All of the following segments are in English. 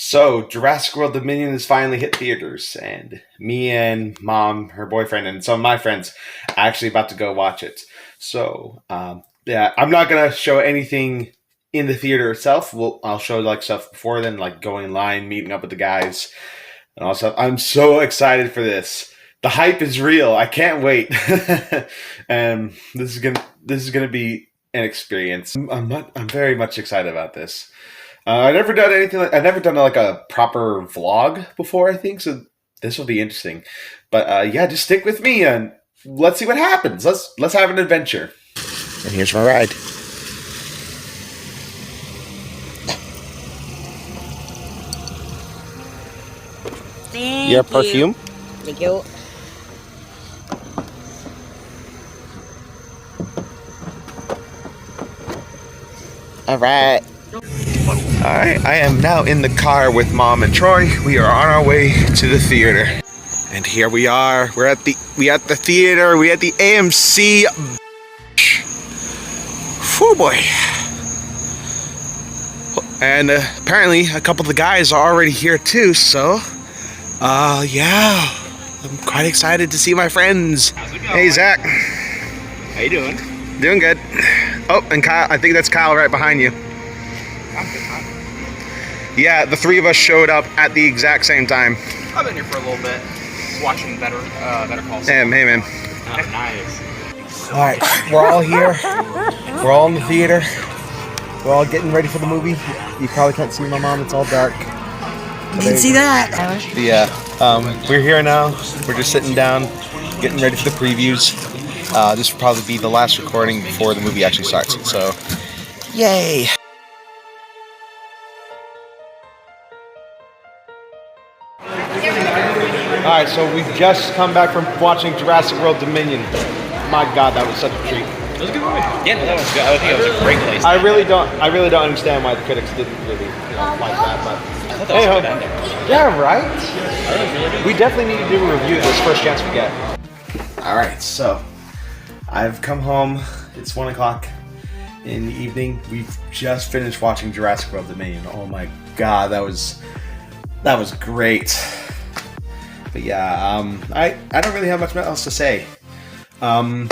So, Jurassic World Dominion has finally hit theaters, and me and mom, her boyfriend, and some of my friends are actually about to go watch it. So, yeah, I'm not gonna show anything in the theater itself. I'll show like stuff before then, like going in line, meeting up with the guys, and also I'm so excited for this. The hype is real. I can't wait. And this is gonna be an experience. I'm very much excited about this. I've never done anything like I've never done like a proper vlog before. I think so. This will be interesting, but yeah, just stick with me and let's see what happens. Let's have an adventure. And here's my ride. Your perfume. Thank you. All right. Alright, I am now in the car with Mom and Troy. We are on our way to the theater. And here we are. We're at the theater. We at the AMC. Oh boy. And apparently a couple of the guys are already here too, so yeah. I'm quite excited to see my friends. How's it going? Hey Zach. How you doing? Doing good. Oh, and Kyle, I think that's Kyle right behind you. Yeah, the three of us showed up at the exact same time. I've been here for a little bit, watching Better Call Saul. Hey man. Oh, nice. All right, we're all here. We're all in the theater. We're all getting ready for the movie. You probably can't see my mom; it's all dark. You can see that. Yeah, we're here now. We're just sitting down, getting ready for the previews. This will probably be the last recording before the movie actually starts. So, yay! Alright, so we've just come back from watching Jurassic World Dominion. My god, that was such a treat. It was a good movie. Yeah, no, that was good. I think it was a great place. I really don't understand why the critics didn't really like that, but I thought that was a good ending. yeah, right? We definitely need to do a review of this first chance we get. Alright, so I've come home. It's 1 o'clock in the evening. We've just finished watching Jurassic World Dominion. Oh my god, that was great. But yeah, I don't really have much else to say. I'm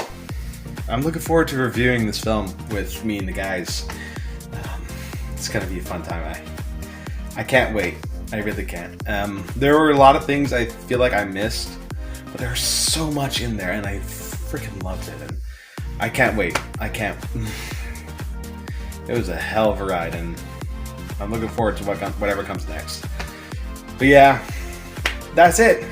looking forward to reviewing this film with me and the guys. It's gonna be a fun time. I can't wait. I really can't. There were a lot of things I feel like I missed, but there's so much in there, and I freaking loved it. And I can't wait. I can't. It was a hell of a ride, and I'm looking forward to whatever comes next. But yeah. That's it.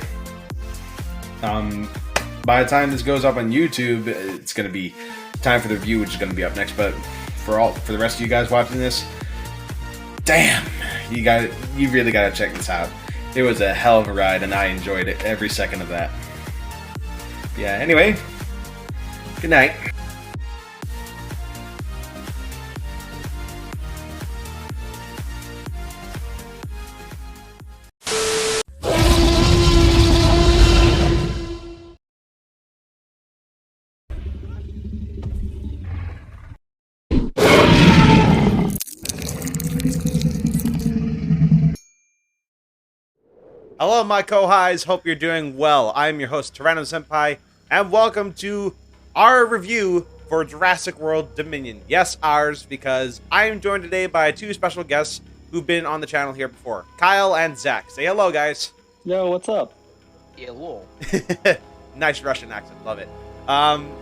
By the time this goes up on YouTube, it's gonna be time for the review, which is gonna be up next. But for the rest of you guys watching this, damn, you really gotta check this out. It was a hell of a ride, and I enjoyed it every second of that. Yeah. Anyway, good night. Hello, my co-highs. Hope you're doing well. I'm your host, Tyranno Senpai, and welcome to our review for Jurassic World Dominion. Yes, ours, because I am joined today by two special guests who've been on the channel here before, Kyle and Zach. Say hello, guys. Yo, what's up? Yeah, lol. Nice Russian accent. Love it.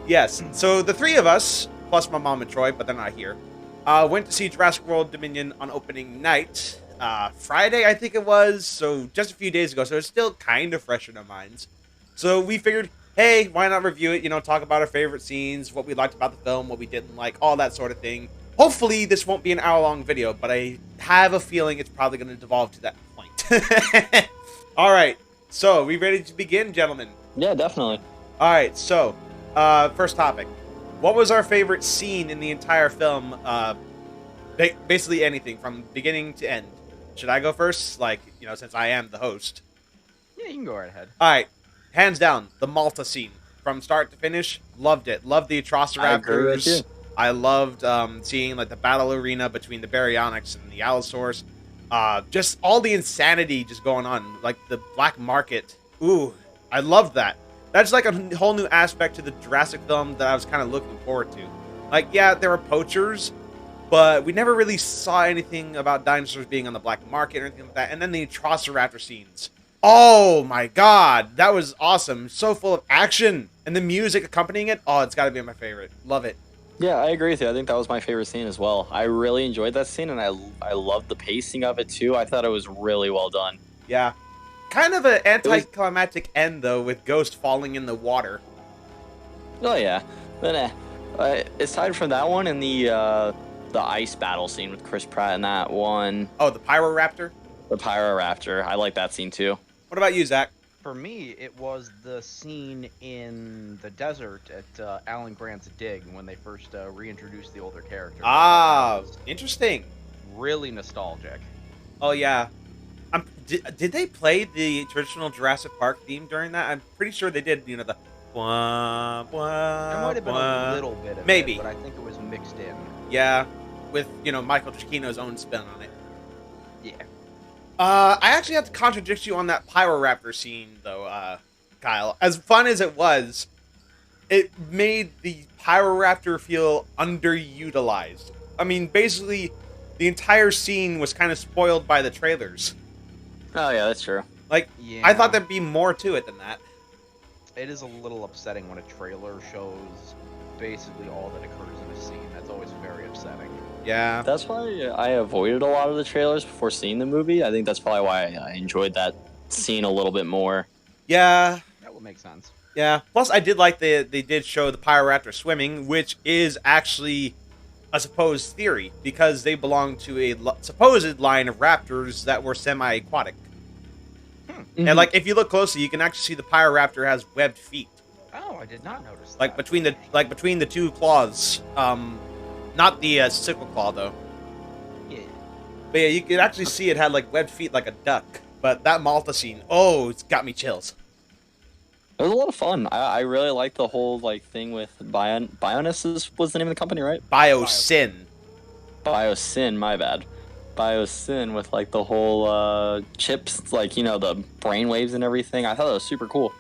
Yes, so the three of us, plus my mom and Troy, but they're not here, went to see Jurassic World Dominion on opening night. Friday, I think it was, so just a few days ago, so it's still kind of fresh in our minds. So we figured, hey, why not review it, talk about our favorite scenes, what we liked about the film, what we didn't like, all that sort of thing. Hopefully this won't be an hour-long video, but I have a feeling it's probably going to devolve to that point. Alright, so we ready to begin, gentlemen? Yeah, definitely. Alright, so, first topic. What was our favorite scene in the entire film? Basically anything, from beginning to end. Should I go first? Since I am the host. Yeah, you can go right ahead. Alright, hands down, the Malta scene. From start to finish, loved it. Loved the Atrociraptors. I loved seeing the battle arena between the Baryonyx and the Allosaurus. Just all the insanity just going on, like the black market. Ooh, I love that. That's like a whole new aspect to the Jurassic film that I was kind of looking forward to. Like, yeah, there were poachers, but we never really saw anything about dinosaurs being on the black market or anything like that. And then the Atrociraptor scenes. Oh my god, that was awesome. So full of action. And the music accompanying it, oh, it's got to be my favorite. Love it. Yeah, I agree with you. I think that was my favorite scene as well. I really enjoyed that scene, and I loved the pacing of it too. I thought it was really well done. Yeah. Kind of an anticlimactic end, though, with Ghost falling in the water. Oh yeah, but aside from that one and the ice battle scene with Chris Pratt in that one. Oh, the Pyroraptor? The Pyroraptor. I like that scene too. What about you, Zach? For me, it was the scene in the desert at Alan Grant's dig when they first reintroduced the older character. Ah, interesting. Really nostalgic. Oh, yeah. Did they play the traditional Jurassic Park theme during that? I'm pretty sure they did, you know, the... Wah, wah, There might have been wah. a little bit of Maybe. it, but I think it was mixed in. Yeah, with, you know, Michael Giacchino's own spin on it. Yeah. I actually have to contradict you on that Pyroraptor scene, though, Kyle. As fun as it was, it made the Pyroraptor feel underutilized. I mean, basically, the entire scene was kind of spoiled by the trailers. Oh yeah, that's true. Like, Yeah. I thought there'd be more to it than that. It is a little upsetting when a trailer shows basically all that occurs in a scene. That's always very upsetting. Yeah. That's why I avoided a lot of the trailers before seeing the movie. I think that's probably why I enjoyed that scene a little bit more. Yeah. That would make sense. Yeah. Plus, I did like they did show the Pyroraptor swimming, which is actually a supposed theory, because they belong to a supposed line of raptors that were semi-aquatic. Mm-hmm. And, like, if you look closely, you can actually see the Pyroraptor has webbed feet. Oh, I did not notice that. Like, between the two claws. Not the sickle claw, though. Yeah. But yeah, you could actually see it had, like, webbed feet like a duck. But that Malta scene, oh, it's got me chills. It was a lot of fun. I really liked the whole like thing with Bionis was the name of the company, right? Biosyn. Biosyn, my bad. Biosyn with like the whole chips, like, you know, the brainwaves and everything. I thought that was super cool.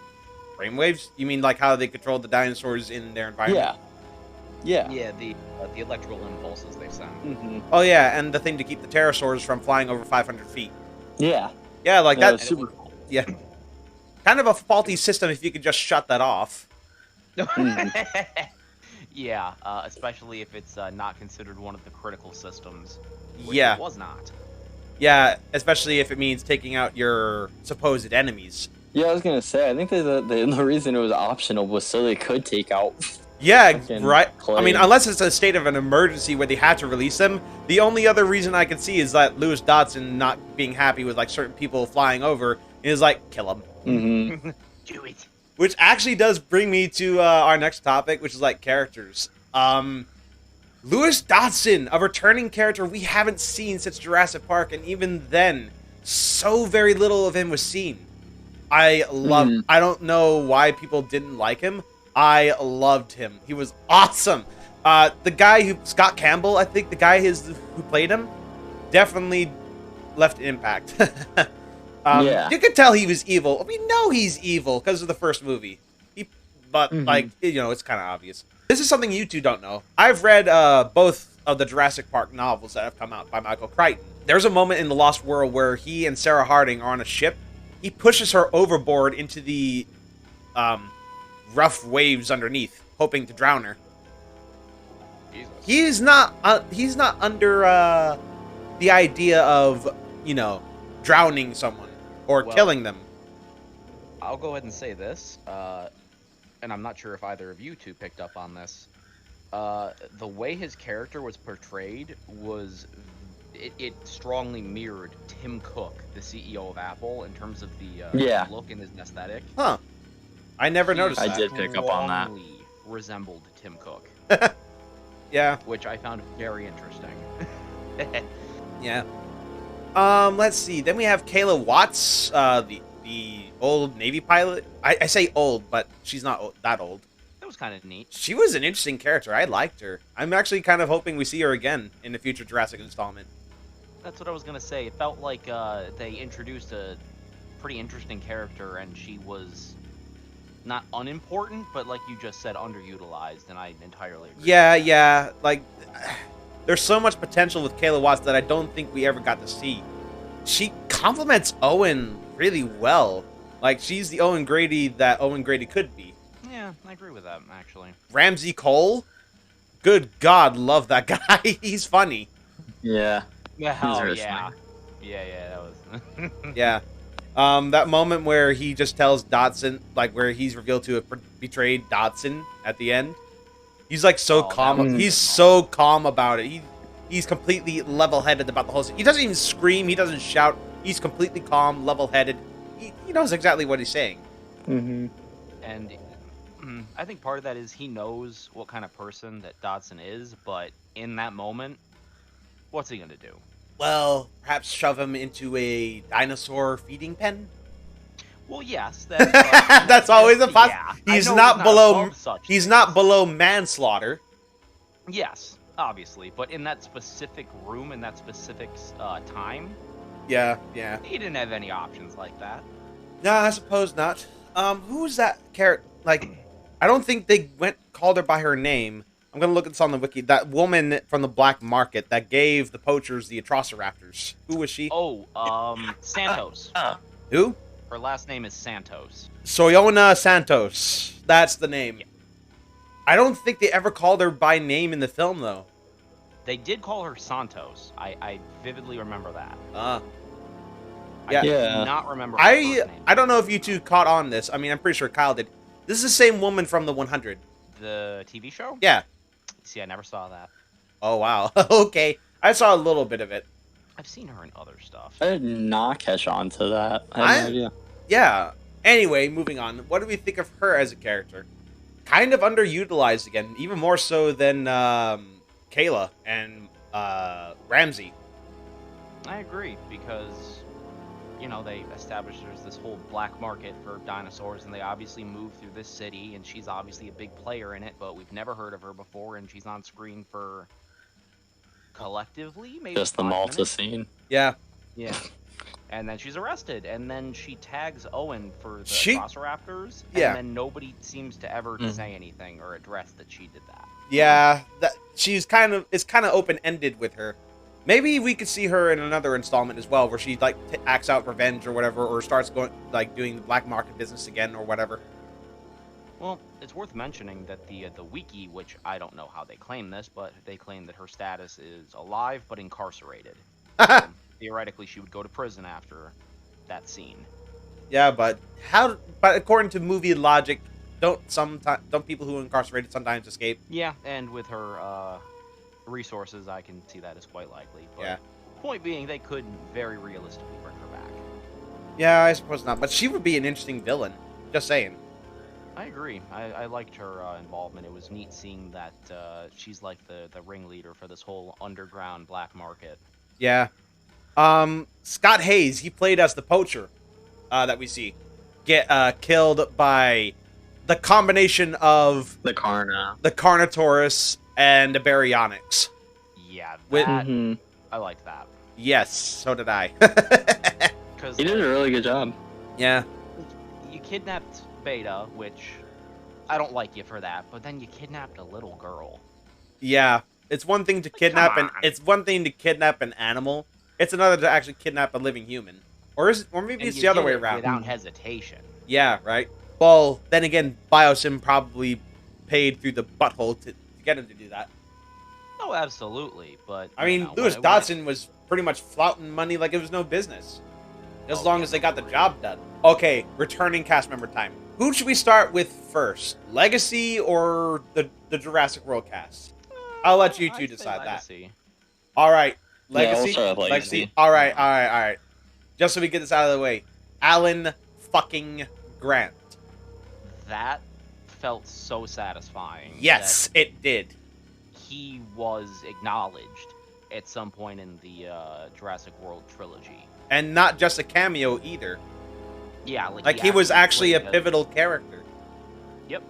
Brainwaves? You mean like how they controlled the dinosaurs in their environment? Yeah. Yeah, the electrical impulses they send. Mm-hmm. Oh yeah, and the thing to keep the pterosaurs from flying over 500 feet. Yeah. Yeah, like That that. was super cool. Yeah. Kind of a faulty system if you could just shut that off. Yeah, especially if it's not considered one of the critical systems. Which Yeah. it was not. Yeah, especially if it means taking out your supposed enemies. Yeah, I was gonna say. I think the reason it was optional was so they could take out. Yeah, Fucking right. I mean, Clay. unless it's a state of an emergency where they had to release them, the only other reason I can see is that Lewis Dodson not being happy with like certain people flying over is like kill them. Mm-hmm. Do it. Which actually does bring me to our next topic, which is like characters. Lewis Dodson, a returning character we haven't seen since Jurassic Park, and even then, so very little of him was seen. I don't know why people didn't like him. I loved him. He was awesome. The guy who, Scott Campbell, I think the guy who played him, definitely left an impact. Yeah. You could tell he was evil. We know he's evil because of the first movie. Like, you know, it's kind of obvious. This is something you two don't know. I've read both of the Jurassic Park novels that have come out by Michael Crichton. There's a moment in The Lost World where he and Sarah Harding are on a ship. He pushes her overboard into the rough waves underneath, hoping to drown her. Jesus. He's not under the idea of, you know, drowning someone or killing them. I'll go ahead and say this, and I'm not sure if either of you two picked up on this. The way his character was portrayed was... It strongly mirrored Tim Cook, the CEO of Apple, in terms of the Yeah. look and his aesthetic. Huh. I never noticed I that. did pick up on that. Strongly resembled Tim Cook, Yeah. which I found very interesting. Yeah. Let's see. Then we have Kayla Watts, the old Navy pilot. I say old, but she's not that old. That was kind of neat. She was an interesting character. I liked her. I'm actually kind of hoping we see her again in the future Jurassic installment. That's what I was gonna say. It felt like they introduced a pretty interesting character, and she was not unimportant, but like you just said, underutilized, and I entirely agree. Yeah. Like, there's so much potential with Kayla Watts that I don't think we ever got to see. She complements Owen really well. Like, she's the Owen Grady that Owen Grady could be. Yeah, I agree with that, actually. Ramsey Cole? Good God, love that guy. He's funny. Yeah. Yeah, He's oh, really yeah. funny. Yeah, that was... Yeah. That moment where he just tells Dodson, like, where he's revealed to have betrayed Dodson at the end. He's, like, so calm. He's so calm about it. He's completely level-headed about the whole thing. He doesn't even scream. He doesn't shout. He's completely calm, level-headed. He knows exactly what he's saying. Mm-hmm. And I think part of that is he knows what kind of person that Dodson is, but in that moment, what's he gonna do? Well, perhaps shove him into a dinosaur feeding pen? Well, yes, that's, That's always a possibility. Yeah, He's not below. above such He's things. not below manslaughter. Yes, obviously, but in that specific room, in that specific time, Yeah. he didn't have any options like that. No, I suppose not. Who's that character? Like, I don't think they called her by her name. I'm gonna look at this on the wiki. That woman from the black market that gave the poachers the Atrociraptors. Who was she? Oh, Santos. Who? Her last name is Santos. Soyona Santos. That's the name. Yeah. I don't think they ever called her by name in the film, though. They did call her Santos. I vividly remember that. Yeah. I do not remember her first name. I don't know if you two caught on this. I mean, I'm pretty sure Kyle did. This is the same woman from the 100. The TV show? Yeah. See, I never saw that. Oh, wow. Okay. I saw a little bit of it. I've seen her in other stuff. I did not catch on to that. I had no idea. Yeah. Anyway, moving on. What do we think of her as a character? Kind of underutilized again, even more so than Kayla and Ramsey. I agree, because, you know, they established there's this whole black market for dinosaurs, and they obviously moved through this city, and she's obviously a big player in it, but we've never heard of her before, and she's on screen for collectively maybe Just the 5 Malta minutes. Yeah. Yeah. And then she's arrested, and then she tags Owen for the Velociraptors, Yeah. and then nobody seems to ever say anything or address that she did that. Yeah, it's kind of open-ended with her. Maybe we could see her in another installment as well, where she like acts out revenge or whatever, or starts doing the black market business again or whatever. Well, it's worth mentioning that the wiki, which I don't know how they claim this, but they claim that her status is alive but incarcerated. Theoretically, she would go to prison after that scene. Yeah, but according to movie logic, don't people who are incarcerated sometimes escape? Yeah, and with her resources, I can see that as quite likely. But Yeah. Point being, they could very realistically bring her back. Yeah, I suppose not, but she would be an interesting villain. Just saying. I agree. I liked her involvement. It was neat seeing that she's like the ringleader for this whole underground black market. Yeah. Scott Hayes, he played as the poacher that we see get killed by the combination of The Carnotaurus and the Baryonyx. Yeah, With- that, I liked that. Yes, so did I. Because He did a really good job. Yeah. you kidnapped Beta, which I don't like you for that, but then you kidnapped a little girl. Yeah. It's one thing to kidnap come on. it's one thing to kidnap an animal. It's another to actually kidnap a living human. Or maybe And it's you the other did way it around. without hesitation. Yeah, right. Well, then again, Biosim probably paid through the butthole to get him to do that. Oh, absolutely, but I mean, Lewis Dodson was pretty much flouting money like it was no business. As long as they got the job done. Okay, returning cast member time. Who should we start with first? Legacy or the Jurassic World cast? I'll let you two I'd say decide that. Legacy. All right, Yeah, we'll Legacy. start with Legacy. All right. Just so we get this out of the way, Alan fucking Grant. That felt so satisfying. Yes, it did. that he was acknowledged at some point in the Jurassic World trilogy. And not just a cameo either. Yeah, Like he was actually a played pivotal character. Yep.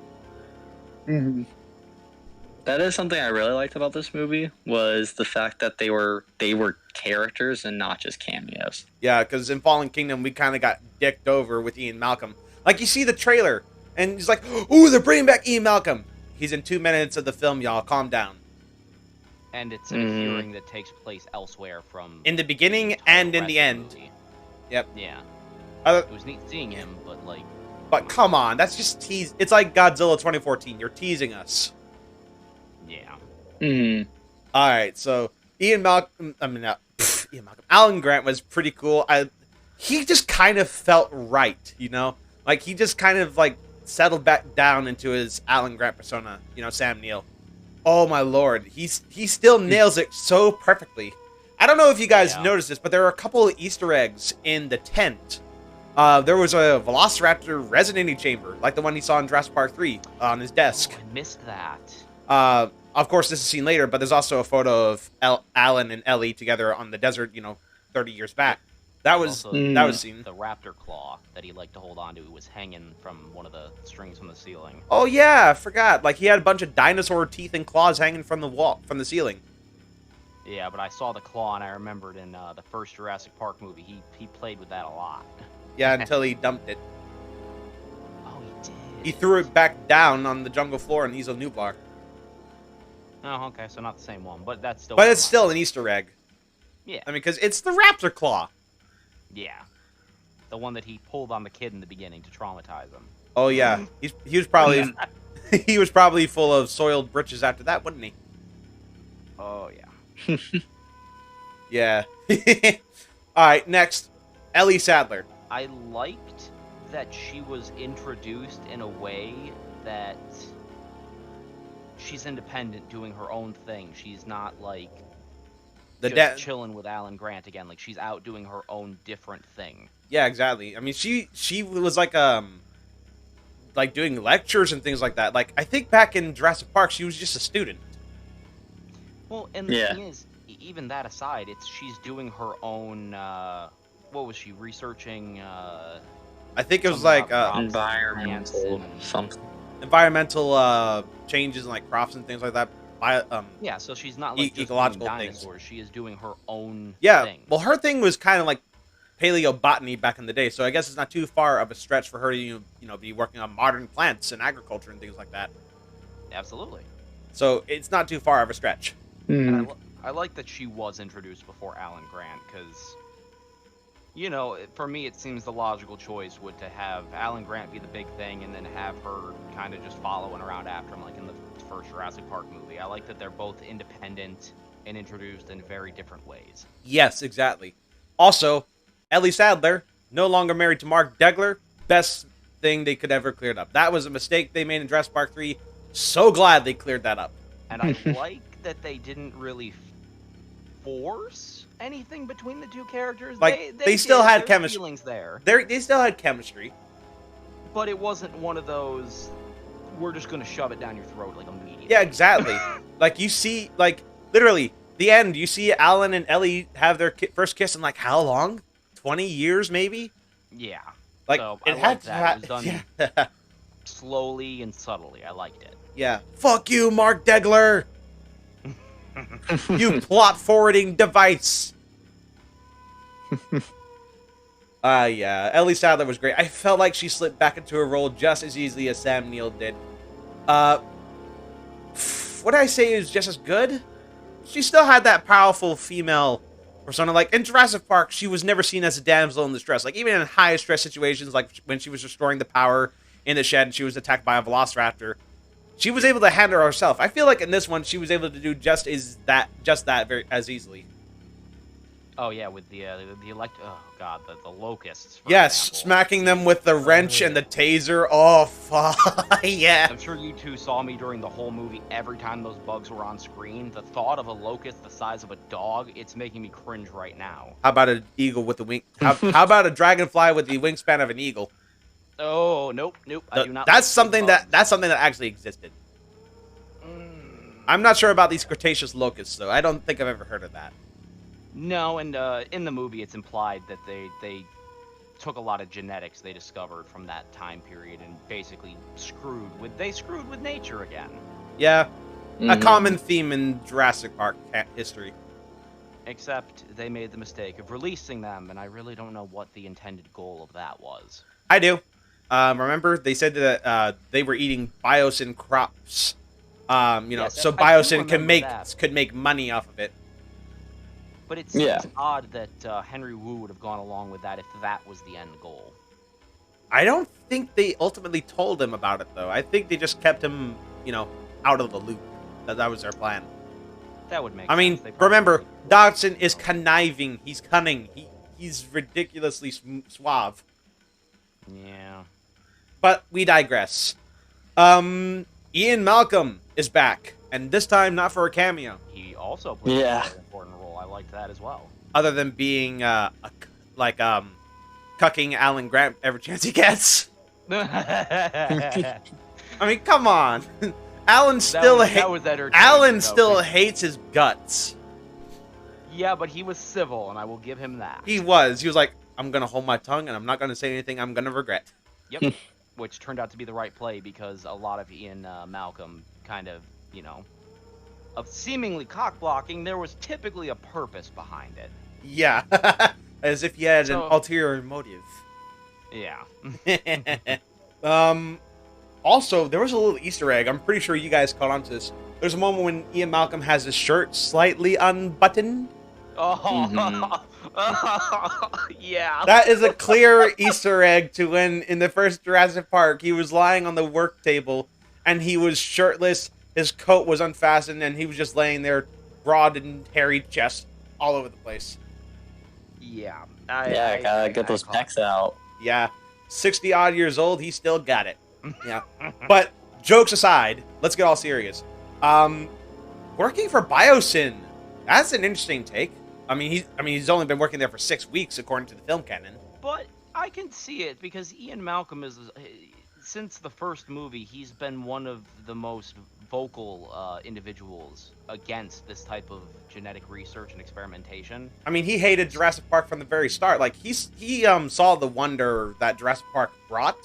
That is something I really liked about this movie, was the fact that they were characters and not just cameos. Yeah, because in Fallen Kingdom, we kind of got dicked over with Ian Malcolm. Like, you see the trailer, and he's like, ooh, they're bringing back Ian Malcolm. He's in 2 minutes of the film, y'all. Calm down. And it's in a hearing that takes place elsewhere from... In the beginning and in the end. Movie. Yep. Yeah. It was neat seeing him, but, like... But come on, that's just tease. It's like Godzilla 2014. You're teasing us. Yeah. All right, so Ian Malcolm. Alan Grant was pretty cool. He just kind of felt right, you know, like he just kind of like settled back down into his Alan Grant persona. You know, Sam Neill. Oh my lord, he still nails it so perfectly. I don't know if you guys noticed this, but there are a couple of Easter eggs in the tent. There was a Velociraptor resonating chamber, like the one he saw in Jurassic Park 3 on his desk. Oh, I missed that. Of course, this is seen later, but there's also a photo of Alan and Ellie together on the desert, 30 years back. That was seen. The raptor claw that he liked to hold on to was hanging from one of the strings from the ceiling. Oh yeah, I forgot. Like he had a bunch of dinosaur teeth and claws hanging from the ceiling. Yeah, but I saw the claw and I remembered in the first Jurassic Park movie he played with that a lot. Yeah, until he dumped it. Oh, he did. He threw it back down on the jungle floor in Easel Nublar. Oh, okay, so not the same one, but that's still... But it's still an Easter egg. Yeah. I mean, because it's the raptor claw. Yeah. The one that he pulled on the kid in the beginning to traumatize him. Oh, yeah. He was probably... he was probably full of soiled britches after that, wouldn't he? Oh, yeah. Yeah. Alright, next. Ellie Sattler. I liked that she was introduced in a way that... she's independent, doing her own thing. She's not like just chilling with Alan Grant again. Like she's out doing her own different thing. Yeah, exactly. I mean, she was like doing lectures and things like that. Like I think back in Jurassic Park, she was just a student. Well, and the thing is, even that aside, she's doing her own. What was she researching? I think it was like environmental something. Environmental changes in like crops and things like that. Yeah, so she's not like just ecological doing dinosaurs. She is doing her own thing. Well, her thing was kind of like paleobotany back in the day, so I guess it's not too far of a stretch for her to be working on modern plants and agriculture and things like that. Absolutely. So it's not too far of a stretch. And I like that she was introduced before Alan Grant because. For me, it seems the logical choice would to have Alan Grant be the big thing and then have her kind of just following around after him, like in the first Jurassic Park movie. I like that they're both independent and introduced in very different ways. Yes, exactly. Also, Ellie Sattler, no longer married to Mark Degler. Best thing they could ever cleared up. That was a mistake they made in Jurassic Park 3. So glad they cleared that up. And I like that they didn't really force anything between the two characters. Like they still had chemistry. Feelings there. They still had chemistry, but it wasn't one of those. We're just gonna shove it down your throat like immediately. Yeah, exactly. Like you see, like literally the end. You see Alan and Ellie have their first kiss in like how long? 20 years, maybe. Yeah. Like so it had to that. It was done slowly and subtly. I liked it. Yeah. Fuck you, Mark Degler. You plot forwarding device. Yeah, Ellie Sattler was great. I felt like she slipped back into her role just as easily as Sam Neill did. What I say is just as good. She still had that powerful female persona. Like in Jurassic Park, she was never seen as a damsel in distress. Like even in high stress situations, like when she was restoring the power in the shed and she was attacked by a Velociraptor, she was able to handle herself. I feel like in this one, she was able to do just that very as easily. Oh yeah, with the locusts. Yes, example. smacking them with the wrench and the taser. Oh fuck yeah! I'm sure you two saw me during the whole movie. Every time those bugs were on screen, the thought of a locust the size of a dog, it's making me cringe right now. How about an eagle with the wing? How about a dragonfly with the wingspan of an eagle? Oh nope. I do not. That's something that actually existed. I'm not sure about these Cretaceous locusts, though. I don't think I've ever heard of that. No, and in the movie, it's implied that they took a lot of genetics they discovered from that time period and basically screwed with nature again. Yeah, A common theme in Jurassic Park history. Except they made the mistake of releasing them, and I really don't know what the intended goal of that was. I do. Remember, they said that they were eating biosyn crops. Yes, so I do biosyn remember could make money off of it. But it seems odd that Henry Wu would have gone along with that if that was the end goal. I don't think they ultimately told him about it, though. I think they just kept him, out of the loop. That was their plan. That would make I mean, remember, Dodson is conniving. He's cunning. He's ridiculously suave. Yeah. But we digress. Ian Malcolm is back, and this time not for a cameo. He also played a very important role. I liked that as well. Other than being cucking Alan Grant every chance he gets. I mean, come on. Alan still hates his guts. Yeah, but he was civil, and I will give him that. He was. He was like, I'm going to hold my tongue, and I'm not going to say anything I'm going to regret. Yep. Which turned out to be the right play, because a lot of Ian Malcolm kind of, of seemingly cock-blocking, there was typically a purpose behind it. Yeah. As if he had an ulterior motive. Yeah. Also, there was a little Easter egg. I'm pretty sure you guys caught on to this. There's a moment when Ian Malcolm has his shirt slightly unbuttoned. Oh, yeah. That is a clear Easter egg to when, in the first Jurassic Park, he was lying on the work table, and he was shirtless, his coat was unfastened, and he was just laying there, broad and hairy chest, all over the place. Yeah. I gotta get those pecs out. Yeah. 60-odd years old, he still got it. Yeah. But, jokes aside, let's get all serious. Working for Biosyn, that's an interesting take. He's only been working there for 6 weeks, according to the film canon. But I can see it, because Ian Malcolm is, since the first movie, he's been one of the most vocal individuals against this type of genetic research and experimentation. I mean, he hated Jurassic Park from the very start. Like, he saw the wonder that Jurassic Park brought,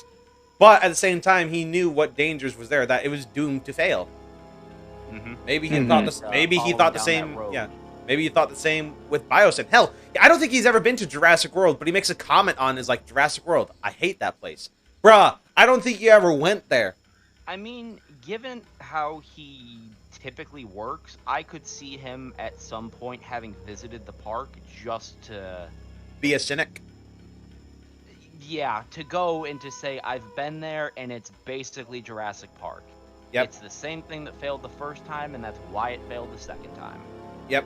but at the same time, he knew what dangers was there, that it was doomed to fail. Mm-hmm. Maybe he thought this. Maybe he thought the same. Yeah. Maybe he thought the same with Biosyn. Hell, I don't think he's ever been to Jurassic World, but he makes a comment on his Jurassic World. I hate that place, bruh. I don't think you ever went there. I mean, given how he typically works, I could see him at some point having visited the park just to be a cynic. Yeah, to go and to say, I've been there, and it's basically Jurassic Park. Yep. It's the same thing that failed the first time, and that's why it failed the second time. Yep.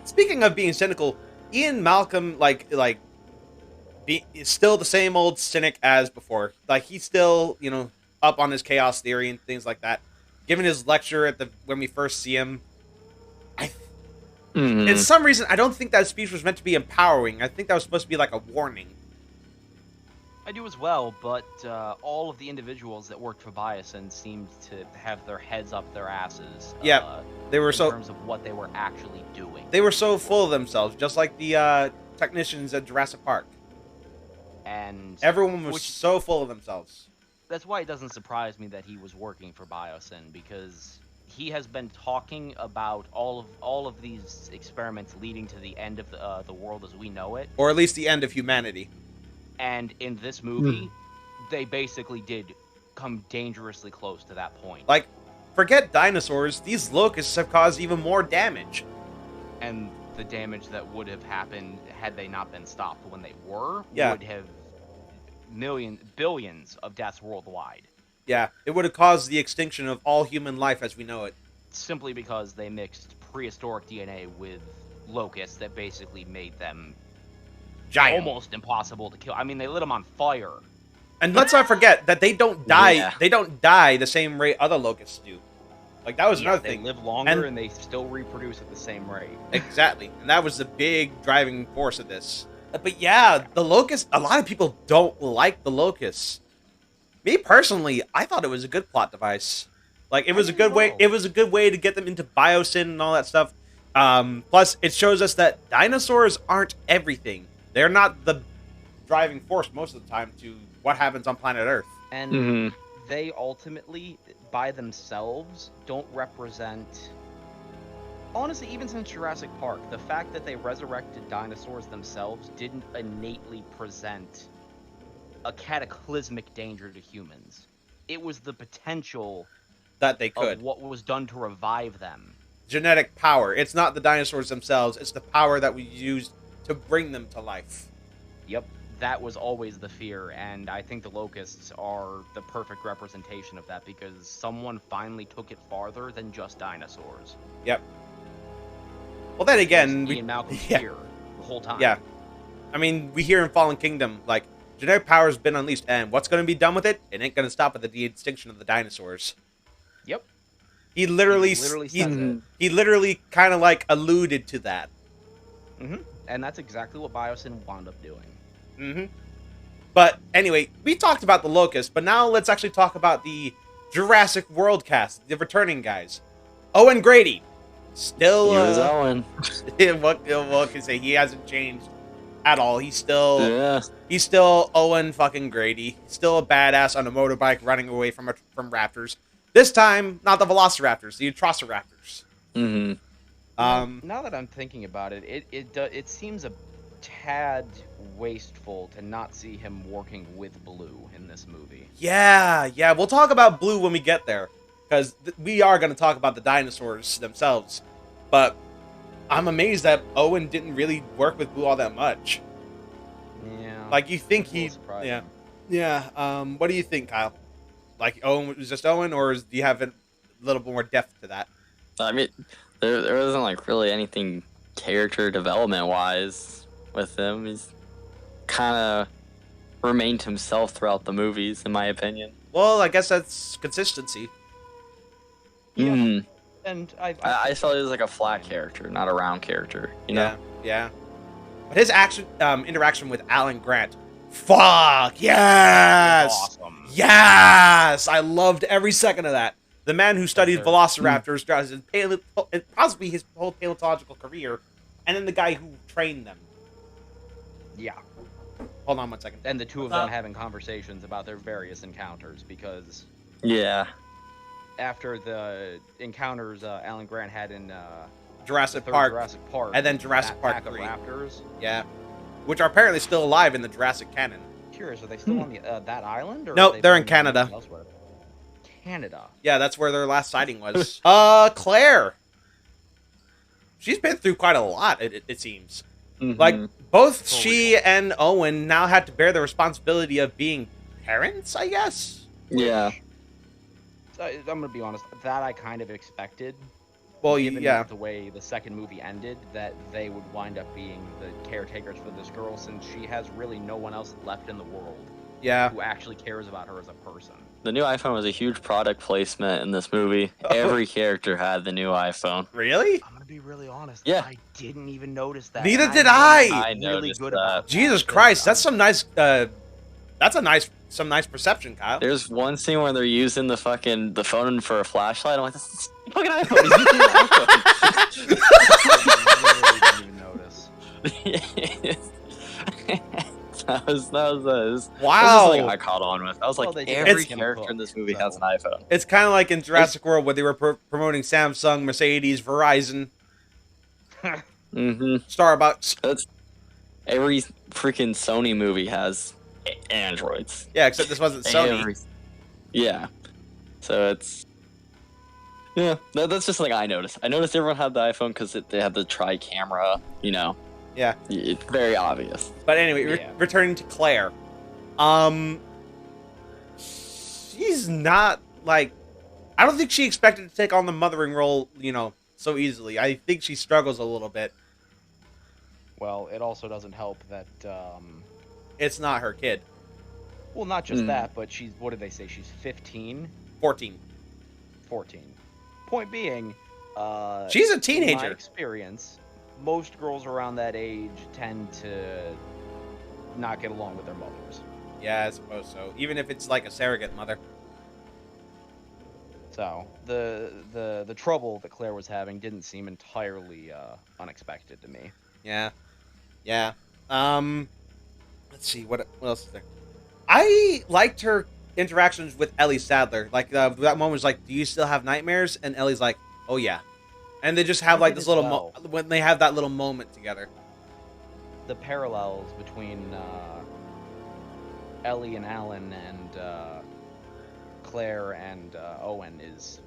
Speaking of being cynical, Ian Malcolm, is still the same old cynic as before. He's still, up on his chaos theory and things like that. Giving his lecture when we first see him, in some reason, I don't think that speech was meant to be empowering. I think that was supposed to be like a warning. I do as well, but all of the individuals that worked for Biosyn seemed to have their heads up their asses. Yeah, they were in terms of what they were actually doing. They were so full of themselves, just like the technicians at Jurassic Park. And everyone was so full of themselves. That's why it doesn't surprise me that he was working for Biosyn, because he has been talking about all of these experiments leading to the end of the world as we know it, or at least the end of humanity. And in this movie, they basically did come dangerously close to that point. Forget dinosaurs, these locusts have caused even more damage. And the damage that would have happened had they not been stopped when they were, would have billions of deaths worldwide. Yeah, it would have caused the extinction of all human life as we know it. Simply because they mixed prehistoric DNA with locusts that basically made them giant, almost impossible to kill. I mean, they lit them on fire. And let's not forget that they don't die. Yeah. They don't die the same rate other locusts do. That was another thing. They live longer and they still reproduce at the same rate. Exactly, and that was the big driving force of this. But yeah, the locusts. A lot of people don't like the locusts. Me personally, I thought it was a good plot device. It was a good way. It was a good way to get them into Biosyn and all that stuff. Plus, it shows us that dinosaurs aren't everything. They're not the driving force most of the time to what happens on planet Earth. And they ultimately, by themselves, don't represent. Honestly, even since Jurassic Park, the fact that they resurrected dinosaurs themselves didn't innately present a cataclysmic danger to humans. It was the potential That they of could. what was done to revive them. Genetic power. It's not the dinosaurs themselves. It's the power that we used to bring them to life. Yep, that was always the fear, and I think the locusts are the perfect representation of that because someone finally took it farther than just dinosaurs. Yep. Well, then again, Ian Malcolm's yeah. fear the whole time. Yeah. I mean, we hear in Fallen Kingdom, like, genetic power has been unleashed, and what's going to be done with it? It ain't going to stop at the extinction of the dinosaurs. Yep. He literally he literally kind of like alluded to that. And that's exactly what Biosyn wound up doing. But anyway, we talked about the Locust, but now let's actually talk about the Jurassic World cast, the returning guys. Owen Grady, still. He was Owen. what can I say? He hasn't changed at all. He's still Owen fucking Grady. He's still a badass on a motorbike running away from raptors. This time, not the Velociraptors, the Atrociraptors. Now that I'm thinking about it, it seems a tad wasteful to not see him working with Blue in this movie. Yeah, we'll talk about Blue when we get there, because we are going to talk about the dinosaurs themselves. But I'm amazed that Owen didn't really work with Blue all that much. Yeah. Like, you think he... Yeah. What do you think, Kyle? Like, Owen was just Owen, or do you have a little more depth to that? I mean, there wasn't like really anything character development wise with him. He's kind of remained himself throughout the movies, in my opinion. Well, I guess that's consistency. Yeah. And I felt he was like a flat character, not a round character. You know? Yeah. But his interaction with Alan Grant, fuck yes, awesome. Yes, I loved every second of that. The man who studied velociraptors throughout possibly his whole paleontological career, and then the guy who trained them. Yeah. Hold on one second. And the two of them having conversations about their various encounters, because after the encounters Alan Grant had in Jurassic Park, and then Jurassic Park 3. Raptors. Yeah, which are apparently still alive in the Jurassic canon. Curious, are they still on the that island? Or nope, they're in Canada. Elsewhere? Canada. Yeah, that's where their last sighting was. Claire. She's been through quite a lot, it seems. Like, both she and Owen now had to bear the responsibility of being parents, I guess? Yeah. I'm gonna be honest, that I kind of expected. Well, given yeah. the way the second movie ended, that they would wind up being the caretakers for this girl, since she has really no one else left in the world who actually cares about her as a person. The new iPhone was a huge product placement in this movie. Every character had the new iPhone. Really? I'm gonna be really honest. Yeah. I didn't even notice that. Neither did I. I noticed that. Jesus Christ, that's some nice. Some nice perception, Kyle. There's one scene where they're using the phone for a flashlight. I'm like, that's a fucking iPhone. He's using an iPhone. I didn't even notice. That was wow. That was something I caught on with. I was like, every it's, character in this movie has an iPhone. It's kind of like in Jurassic World where they were promoting Samsung, Mercedes, Verizon, Starbucks. That's every freaking Sony movie has Androids. Yeah, except this wasn't Sony. Yeah. So it's... Yeah, that's just something I noticed. I noticed everyone had the iPhone because they had the tri-camera, you know. Yeah. It's very obvious. But anyway, returning to Claire. She's not, like... I don't think she expected to take on the mothering role, you know, so easily. I think she struggles a little bit. Well, it also doesn't help that, It's not her kid. Well, not just that, but she's... What did they say? She's 15? 14. 14. Point being... she's a teenager. In my experience, most girls around that age tend to not get along with their mothers. Yeah, I suppose so. Even if it's like a surrogate mother. So, the trouble that Claire was having didn't seem entirely unexpected to me. Yeah. Yeah. Let's see, what else is there? I liked her interactions with Ellie Sadler. Like that moment was like, "Do you still have nightmares?" And Ellie's like, "Oh yeah," and they just have like this little when they have that little moment together. The parallels between Ellie and Alan and Claire and Owen is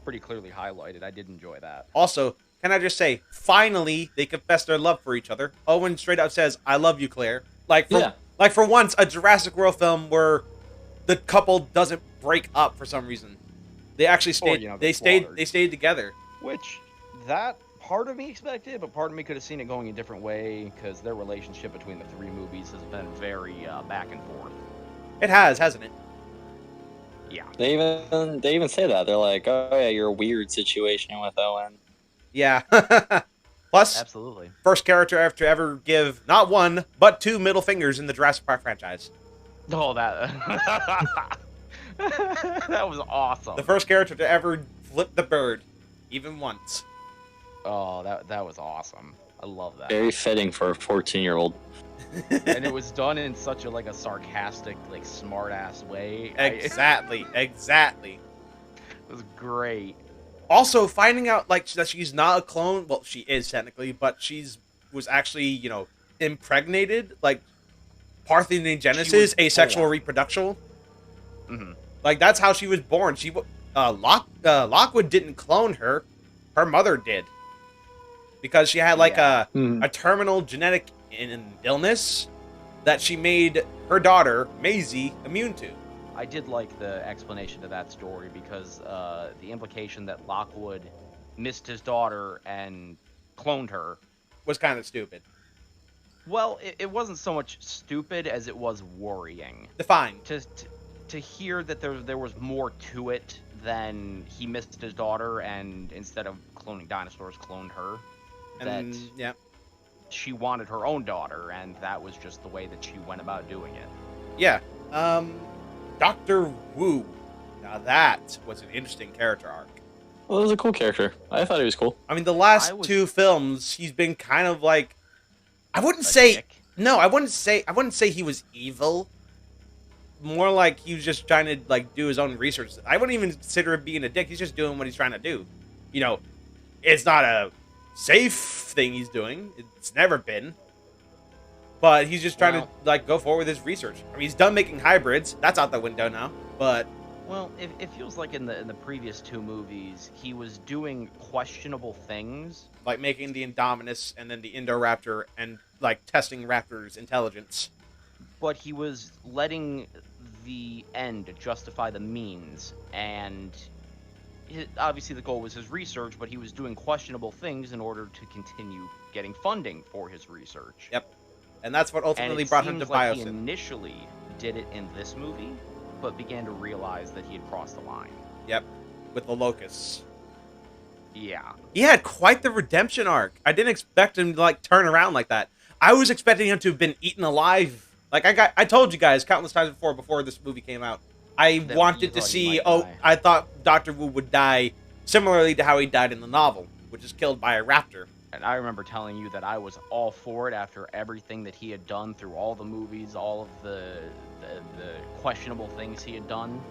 pretty clearly highlighted. I did enjoy that. Also, can I just say, finally they confess their love for each other. Owen straight up says, "I love you, Claire." Like for once, a Jurassic World film where the couple doesn't break up for some reason. They actually stayed. They stayed together. Which that part of me expected, but part of me could have seen it going a different way because their relationship between the 3 movies has been very back and forth. It has, hasn't it? Yeah. They even say that. They're like, "Oh yeah, you're a weird situation with Owen." Yeah. Plus, absolutely, first character to ever give not 1 but 2 middle fingers in the Jurassic Park franchise. Oh, that that was awesome. The first character to ever flip the bird, even once. Oh, that was awesome. I love that. Very fitting for a 14-year-old. And it was done in such a sarcastic, smart-ass way. Exactly. Exactly. It was great. Also, finding out that she's not a clone. Well, she is technically, but was actually impregnated. Like parthenogenesis, asexual reproduction. Mm-hmm. Like that's how she was born. Lockwood didn't clone her. Her mother did. Because she had a terminal genetic illness that she made her daughter, Maisie, immune to. I did like the explanation of that story because the implication that Lockwood missed his daughter and cloned her was kind of stupid. Well, it wasn't so much stupid as it was worrying. Define. To hear that there was more to it than he missed his daughter and instead of cloning dinosaurs, cloned her. And, yeah. She wanted her own daughter, and that was just the way that she went about doing it. Yeah. Dr. Wu. Now that was an interesting character arc. Well, it was a cool character. I thought he was cool. I mean, the last 2 films, he's been kind of like... I wouldn't say he was evil. More like he was just trying to do his own research. I wouldn't even consider him being a dick. He's just doing what he's trying to do. It's not a safe thing he's doing. It's never been. But he's just trying to go forward with his research. I mean, he's done making hybrids. That's out the window now. But well, it feels like in the previous 2 movies, he was doing questionable things, like making the Indominus and then the Indoraptor and testing Raptor's intelligence. But he was letting the end justify the means, and obviously the goal was his research, but he was doing questionable things in order to continue getting funding for his research. Yep. And that's what ultimately brought him to Biosyn. He initially did it in this movie, but began to realize that he had crossed the line. Yep. With the locusts. Yeah. He had quite the redemption arc. I didn't expect him to turn around like that. I was expecting him to have been eaten alive. I told you guys countless times before this movie came out. I wanted to see, I thought Dr. Wu would die similarly to how he died in the novel, which is killed by a raptor. And I remember telling you that I was all for it after everything that he had done through all the movies, all of the questionable things he had done.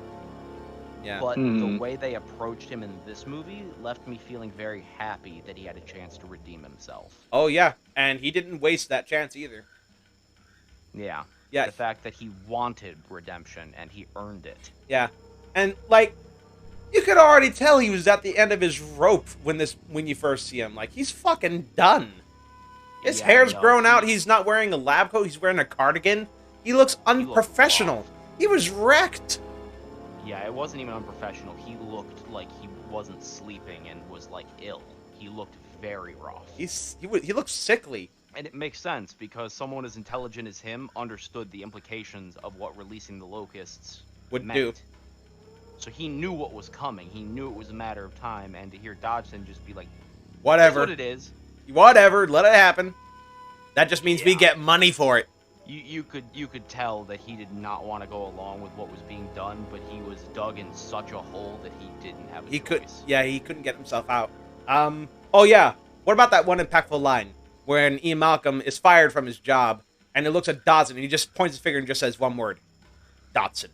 Yeah. But the way they approached him in this movie left me feeling very happy that he had a chance to redeem himself. Oh, yeah. And he didn't waste that chance either. Yeah. Yeah. The fact that he wanted redemption and he earned it. Yeah. And, you could already tell he was at the end of his rope when you first see him. He's fucking done. His hair's grown out. He's not wearing a lab coat. He's wearing a cardigan. He looks unprofessional. He was wrecked. Yeah, it wasn't even unprofessional. He looked like he wasn't sleeping and was, ill. He looked very rough. He looked sickly. And it makes sense, because someone as intelligent as him understood the implications of what releasing the locusts would meant. do. So he knew what was coming. He knew it was a matter of time, and to hear Dodgson just be like, whatever. That's what it is. Whatever, let it happen. That just means we get money for it. You could tell that he did not want to go along with what was being done, but he was dug in such a hole that he didn't have a choice. He couldn't get himself out. Oh yeah, what about that one impactful line when Ian Malcolm is fired from his job and he looks at Dodson and he just points his finger and just says one word. Dodson.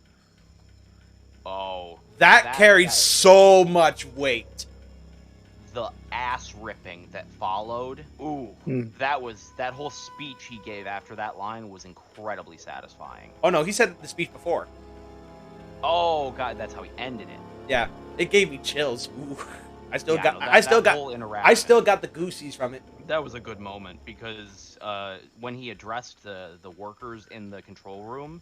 That carried so much weight. The ass ripping that followed. Ooh, that whole speech he gave after that line was incredibly satisfying. Oh no, he said the speech before. Oh god, that's how he ended it. Yeah, it gave me chills. Ooh. I still got the goosies from it. That was a good moment because when he addressed the workers in the control room,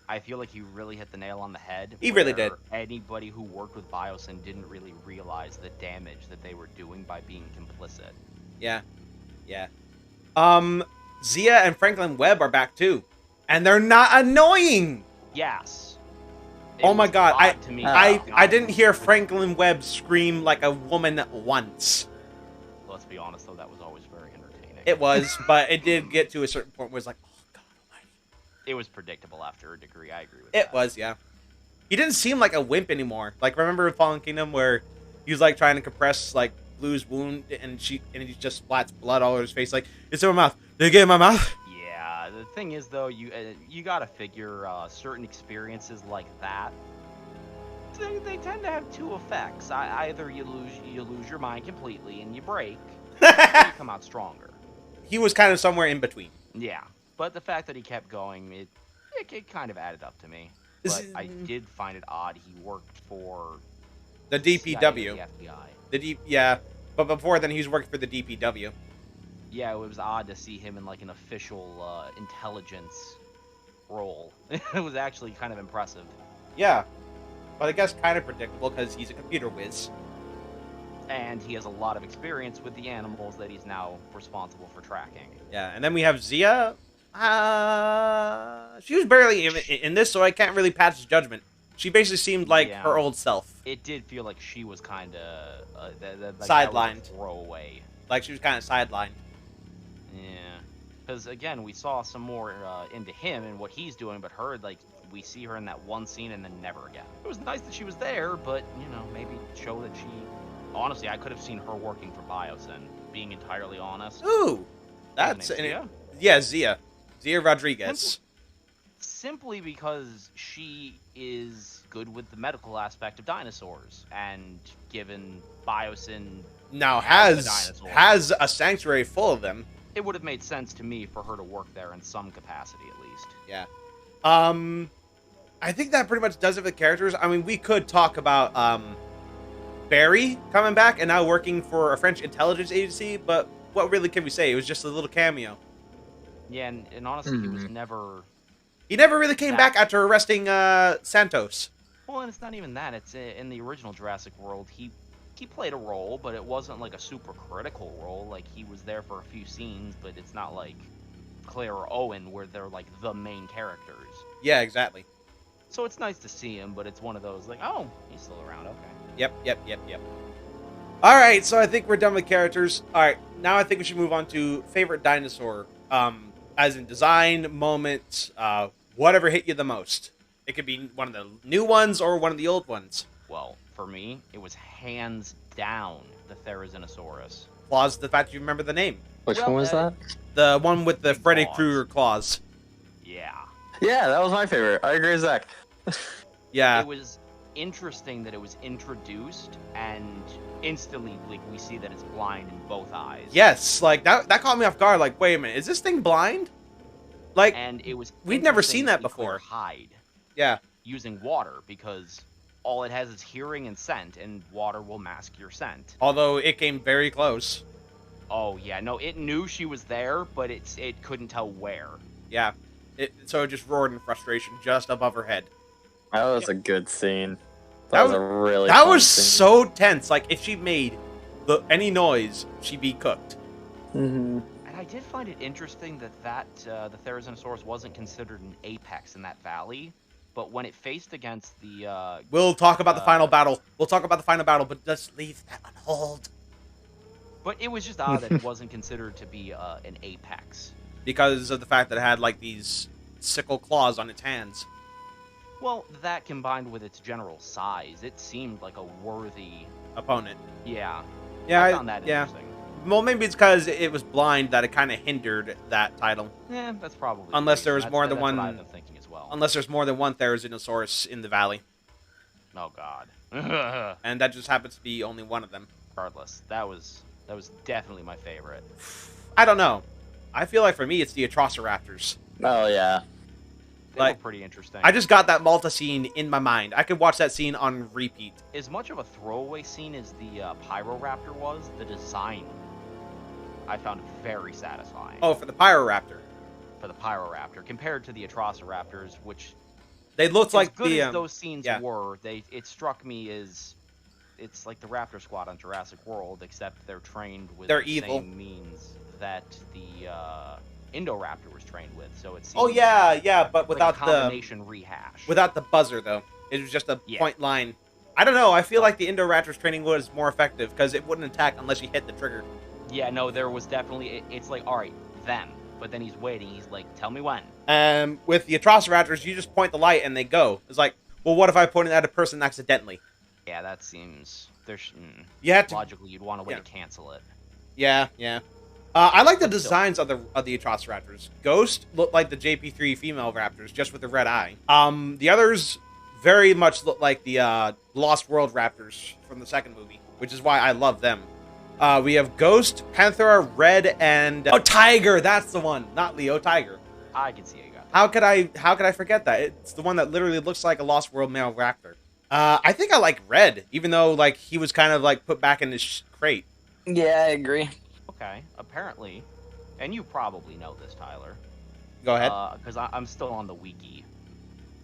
I feel like he really hit the nail on the head. He really did. Anybody who worked with Biosyn didn't really realize the damage that they were doing by being complicit. Yeah. Yeah. Zia and Franklin Webb are back too. And they're not annoying! Yes. Oh my god, I didn't hear Franklin Webb scream like a woman once. Let's be honest though, that was always very entertaining. It was, but it did get to a certain point where it's like, oh god almighty. It was predictable after a degree, I agree with that. It was, yeah. He didn't seem like a wimp anymore. Like, remember in Fallen Kingdom where he was like trying to compress like Blue's wound and he just splats blood all over his face, like, it's in my mouth. Did it get in my mouth? Yeah, the thing is though, you gotta figure certain experiences like that, they tend to have two effects. Either you lose your mind completely and you break, or you come out stronger. He was kind of somewhere in between. Yeah, but the fact that he kept going, it kind of added up to me. But I did find it odd he worked for the DPW. CIA, the FBI. Yeah, but before then he was working for the DPW. Yeah, it was odd to see him in like an official intelligence role. It was actually kind of impressive. Yeah, but I guess kind of predictable because he's a computer whiz. And he has a lot of experience with the animals that he's now responsible for tracking. Yeah, and then we have Zia. She was barely in this, so I can't really pass judgment. She basically seemed like her old self. It did feel like she was kind of sidelined. Throwaway. Like she was kind of sidelined. Yeah, because again, we saw some more into him and what he's doing, but her, like, we see her in that one scene and then never again. It was nice that she was there, but you know, maybe show that she. Honestly, I could have seen her working for Biosyn. Being entirely honest. Ooh, that's yeah, Zia Rodriguez. Simply because she is good with the medical aspect of dinosaurs, and given Biosyn now has a sanctuary full of them, it would have made sense to me for her to work there in some capacity at least. Yeah. I think that pretty much does it for the characters. I mean, we could talk about Barry coming back and now working for a French intelligence agency, but what really can we say? It was just a little cameo. Yeah, and honestly, he was never... He never really came back after arresting Santos. Well, and it's not even that. It's in the original Jurassic World, he played a role, but it wasn't like a super critical role. Like, he was there for a few scenes, but it's not like Claire or Owen where they're like the main characters. Yeah, exactly. So it's nice to see him, but it's one of those like, oh, he's still around, okay. Yep. Alright, so I think we're done with characters. Alright, now I think we should move on to favorite dinosaur. As in design, moments, whatever hit you the most. It could be one of the new ones or one of the old ones. Well, for me, it was hands down the Therizinosaurus. Claws, the fact you remember the name. Which one was that? The one with the Freddy Krueger claws. Yeah. Yeah, that was my favorite. I agree with Zach. Yeah. It was interesting that it was introduced and instantly, like, we see that it's blind in both eyes. Yes, like that caught me off guard. Like, wait a minute, is this thing blind? Like, and it was we'd never seen that before. Hide. Yeah. Using water because all it has is hearing and scent, and water will mask your scent. Although it came very close. Oh yeah, no, it knew she was there, but it couldn't tell where. Yeah. So it just roared in frustration just above her head. That was a good scene. That was a really That fun was scene. so tense. Like, if she made any noise, she'd be cooked. And I did find it interesting that the Therizinosaurus wasn't considered an apex in that valley, but when it faced against the... We'll talk about the final battle. We'll talk about the final battle, but let's leave that on hold. But it was just odd that it wasn't considered to be an apex. Because of the fact that it had, like, these sickle claws on its hands. Well, that combined with its general size, it seemed like a worthy... opponent. Yeah. Yeah, I found that interesting. Well, maybe it's because it was blind that it kind of hindered that title. Yeah, that's probably... Unless there was more than one... What I've been thinking as well. Unless there's more than one Therizinosaurus in the valley. Oh God. and that just happens to be only one of them. Regardless, that was definitely my favorite. I don't know. I feel like for me, it's the Atrociraptors. Oh yeah. They Like, were pretty interesting. I just got that Malta scene in my mind. I could watch that scene on repeat. As much of a throwaway scene as the Pyroraptor was, the design I found very satisfying. Oh, for the Pyroraptor. For the Pyroraptor, compared to the Atrociraptors, which They looked like as good the as those scenes yeah. were, it struck me as it's like the Raptor Squad on Jurassic World, except they're trained with They're the evil. same means that the Indoraptor was trained with. So it seems Oh yeah, but like without a combination rehash. without the buzzer though. It was just a Yeah. point line. I don't know. I feel like the Indoraptor's training was more effective because it wouldn't attack unless you hit the trigger. Yeah, no, there was definitely. It's like, all right, them. But then he's waiting. He's like, tell me when. With the Atrociraptors, you just point the light and they go. It's like, well, what if I pointed at a person accidentally? Yeah, that seems. There's You have to. logically you'd want a way yeah. to cancel it. Yeah. I like the designs of the Atrociraptors. Ghost looked like the JP3 female raptors, just with the red eye. The others very much look like the Lost World raptors from the second movie, which is why I love them. We have Ghost, Panthera, Red, and Tiger. That's the one, not Leo. Tiger. I can see it. How could I forget that? It's the one that literally looks like a Lost World male raptor. I think I like Red, even though like he was kind of like put back in his crate. Yeah, I agree. Okay, apparently, and you probably know this, Tyler. Go ahead. Because I'm still on the wiki.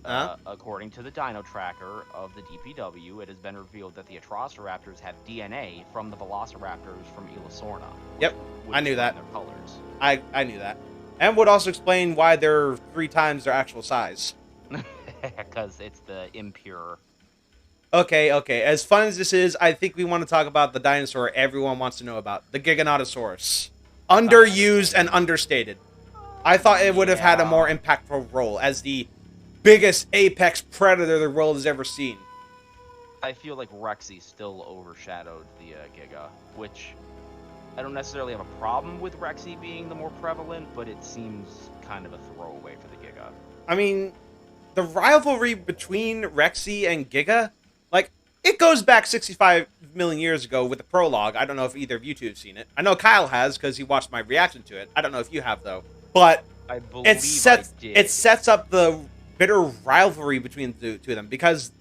According to the Dino Tracker of the DPW, it has been revealed that the Atrociraptors have DNA from the Velociraptors from Elasorna. Yep, I knew that. Their colors. I knew that. And would also explain why they're 3 times their actual size. Because it's the impure. Okay. As fun as this is, I think we want to talk about the dinosaur everyone wants to know about. The Giganotosaurus. Underused and understated. I thought it would have had a more impactful role as the biggest apex predator the world has ever seen. I feel like Rexy still overshadowed the Giga, which I don't necessarily have a problem with Rexy being the more prevalent, but it seems kind of a throwaway for the Giga. I mean, the rivalry between Rexy and Giga, like, it goes back 65 million years ago with the prologue. I don't know if either of you two have seen it. I know Kyle has because he watched my reaction to it. I don't know if you have, though. But I believe it sets up the bitter rivalry between the two of them because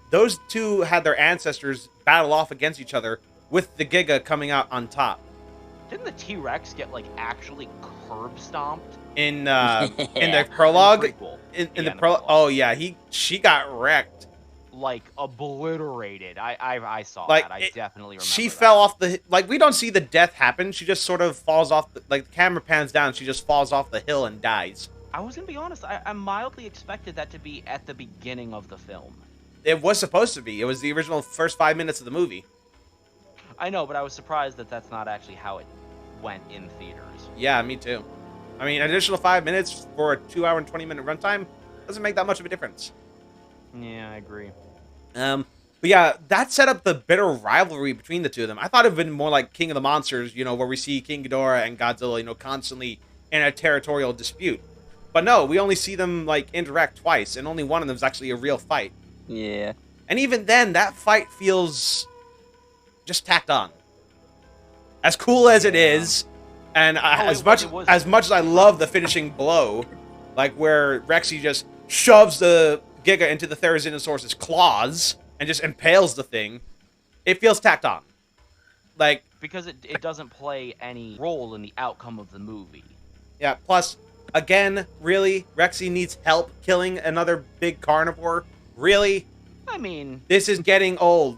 those two had their ancestors battle off against each other with the Giga coming out on top. Didn't the T-Rex get like actually curb stomped In the prologue? In In the prologue? Oh yeah, she got wrecked. Like obliterated. I saw Like, that. I definitely remember. She that. fell off the like we don't see the death happen. She just sort of falls off. Like the camera pans down, she just falls off the hill and dies. I was gonna be honest. I mildly expected that to be at the beginning of the film. It was supposed to be. It was the original first 5 minutes of the movie. I know, but I was surprised that that's not actually how it went in theaters. Yeah, me too. I mean, an additional 5 minutes for a 2 hour and 20-minute runtime doesn't make that much of a difference. Yeah, I agree. But yeah, that set up the bitter rivalry between the two of them. I thought it would have been more like King of the Monsters, you know, where we see King Ghidorah and Godzilla, you know, constantly in a territorial dispute. But no, we only see them, like, interact twice, and only one of them is actually a real fight. Yeah. And even then, that fight feels just tacked on. As cool as it is, and as much as I love the finishing blow, like where Rexy just shoves the Giga into the Therizinosaurus' claws and just impales the thing, it feels tacked on. Like, Because it doesn't play any role in the outcome of the movie. yeah, plus, again, really, Rexy needs help killing another big carnivore? Really? I mean, This is getting old.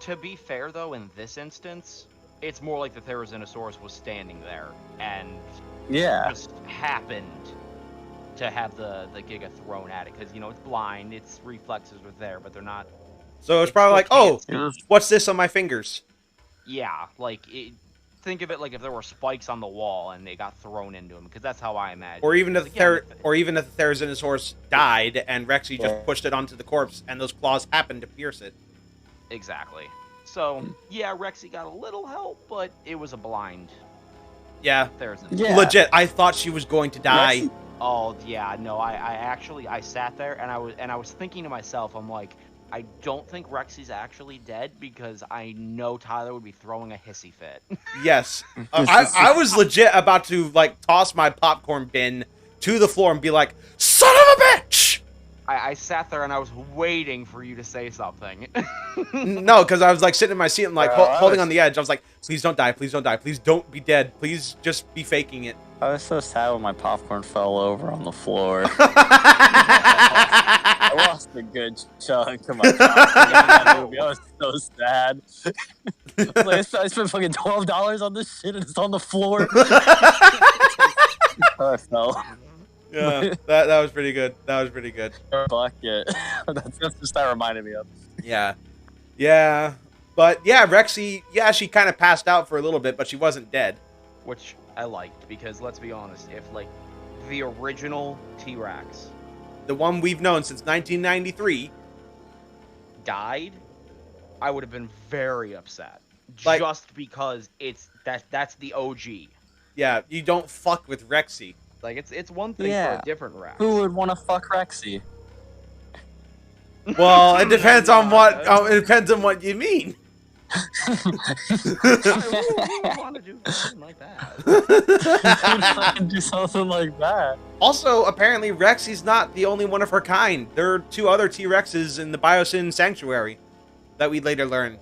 to be fair though, in this instance, it's more like the Therizinosaurus was standing there and Yeah. just happened to have the Giga thrown at it because, you know, it's blind, its reflexes are there, but they're not. So it's probably like, oh, can't what's this on my fingers? Yeah, like think of it like if there were spikes on the wall and they got thrown into them, because that's how I imagine. Or even if Again, the Therizinosaurus died and Rexy just pushed it onto the corpse and those claws happened to pierce it. Exactly. So yeah, Rexy got a little help, but it was a blind Yeah. Therizinosaurus. Yeah. Legit, I thought she was going to die. Rexy- Oh yeah, no, I actually sat there and I was thinking to myself, I'm like, I don't think Rexy's actually dead because I know Tyler would be throwing a hissy fit. Yes. I was legit about to, like, toss my popcorn bin to the floor and be like, son of a bitch! I sat there and I was waiting for you to say something. No, because I was, like, sitting in my seat and, like, Bro, holding on the edge. I was like, please don't die, please don't die, please don't be dead, please just be faking it. I was so sad when my popcorn fell over on the floor. I lost a good chunk of my popcorn in that movie. I was so sad. I spent fucking $12 on this shit and it's on the floor. I fell. Yeah, that was pretty good. That was pretty good. Bucket. That's just that reminded me of. Yeah. Yeah. But, yeah, Rexy, yeah, she kind of passed out for a little bit, but she wasn't dead. Which I liked, because let's be honest, if, like, the original T-Rex The one we've known since 1993. died, I would have been very upset. Like- Just because that's the OG. Yeah, you don't fuck with Rexy. Like, it's one thing for Yeah. a different Rex. Who would want to fuck Rexy? Well, it depends on what. It depends on what you mean. Who would want to do something like that? Fucking do something like that. Also, apparently, Rexy's not the only one of her kind. There are 2 other T-Rexes in the Biosyn Sanctuary that we later learn.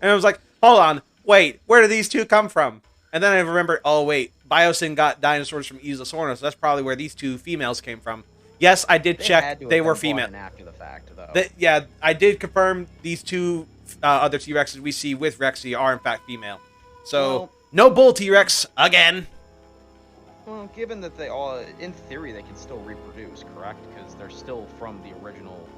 And I was like, hold on, wait, where do these 2 come from? And then I remembered, oh wait, Biosyn got dinosaurs from Isla Sorna, so that's probably where these 2 females came from. Yes, I did check; they were female. After the fact, though. Yeah, I did confirm these 2 other T-Rexes we see with Rexy are in fact female. So, Well- no bull T-Rex again. Well, given that they all, in theory, they can still reproduce, correct? Because they're still from the original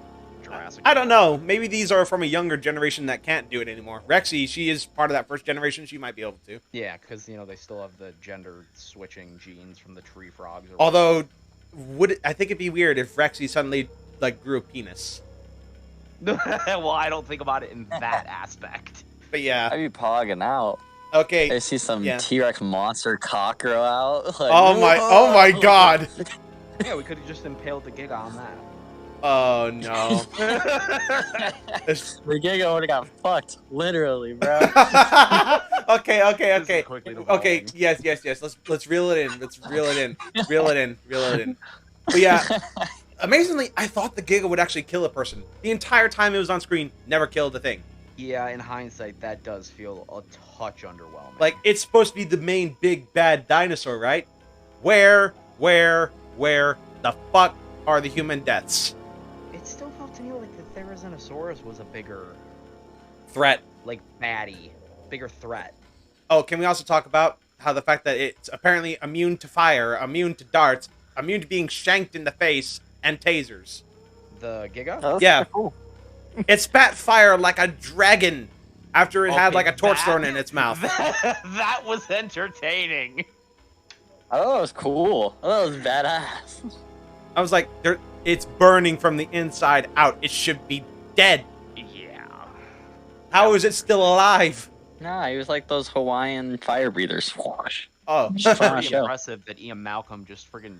Jurassic. I don't know. Maybe these are from a younger generation that can't do it anymore. Rexy, she is part of that first generation. She might be able to. Yeah, because they still have the gender switching genes from the tree frogs. Or Although, I think it'd be weird if Rexy suddenly like grew a penis. well, I don't think about it in that aspect. But yeah. I'd be pogging out. Okay. I see some Yeah. T-Rex monster cock grow out. Like, Oh my god. Yeah, we could have just impaled the Giga on that. Oh no. The Giga would have got fucked, literally, bro. Okay. This is quickly Okay. devolving. Yes. Let's reel it in. Reel it in. But yeah. Amazingly, I thought the Giga would actually kill a person. The entire time it was on screen, never killed a thing. Yeah, in hindsight, that does feel a touch underwhelming. Like, it's supposed to be the main big bad dinosaur, right? Where the fuck are the human deaths? it still felt to me like the Therizinosaurus was a bigger, Threat. like, bigger threat. Oh, can we also talk about how the fact that it's apparently immune to fire, immune to darts, immune to being shanked in the face, and tasers? The Giga? That's Yeah. cool. It spat fire like a dragon after it had Okay, like a torch that- thrown in its mouth. that was entertaining. I thought it was cool. I thought it was badass. I was like, it's burning from the inside out. It should be dead. Yeah. How is it still alive? Nah, he was like those Hawaiian fire breathers. Swash. Oh, It's Fun pretty show. impressive that Ian Malcolm just friggin'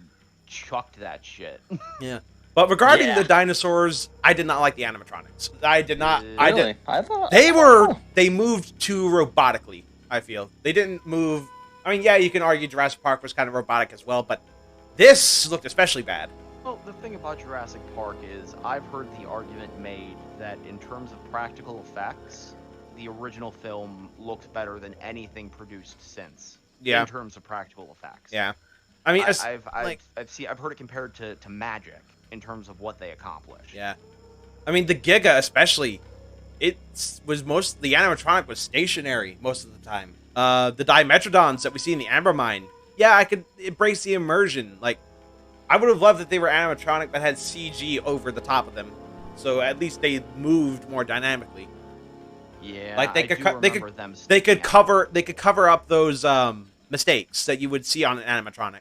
chucked that shit. yeah. But regarding Yeah. the dinosaurs, I did not like the animatronics. I did not. I Really? did. I thought They moved too robotically. I feel they didn't move. I mean, yeah, you can argue Jurassic Park was kind of robotic as well, but this looked especially bad. Well, the thing about Jurassic Park is I've heard the argument made that in terms of practical effects, the original film looks better than anything produced since. Yeah. In terms of practical effects. Yeah. I mean, I've heard it compared to Magic in terms of what they accomplished. yeah. I mean, the Giga especially, the animatronic was stationary most of the time. The Dimetrodons that we see in the Amber Mine, yeah, I could embrace the immersion. Like, I would have loved that they were animatronic but had CG over the top of them, so at least they moved more dynamically. Yeah. Like they I could do cut- they remember could- them They sticking could out, cover up those mistakes that you would see on an animatronic.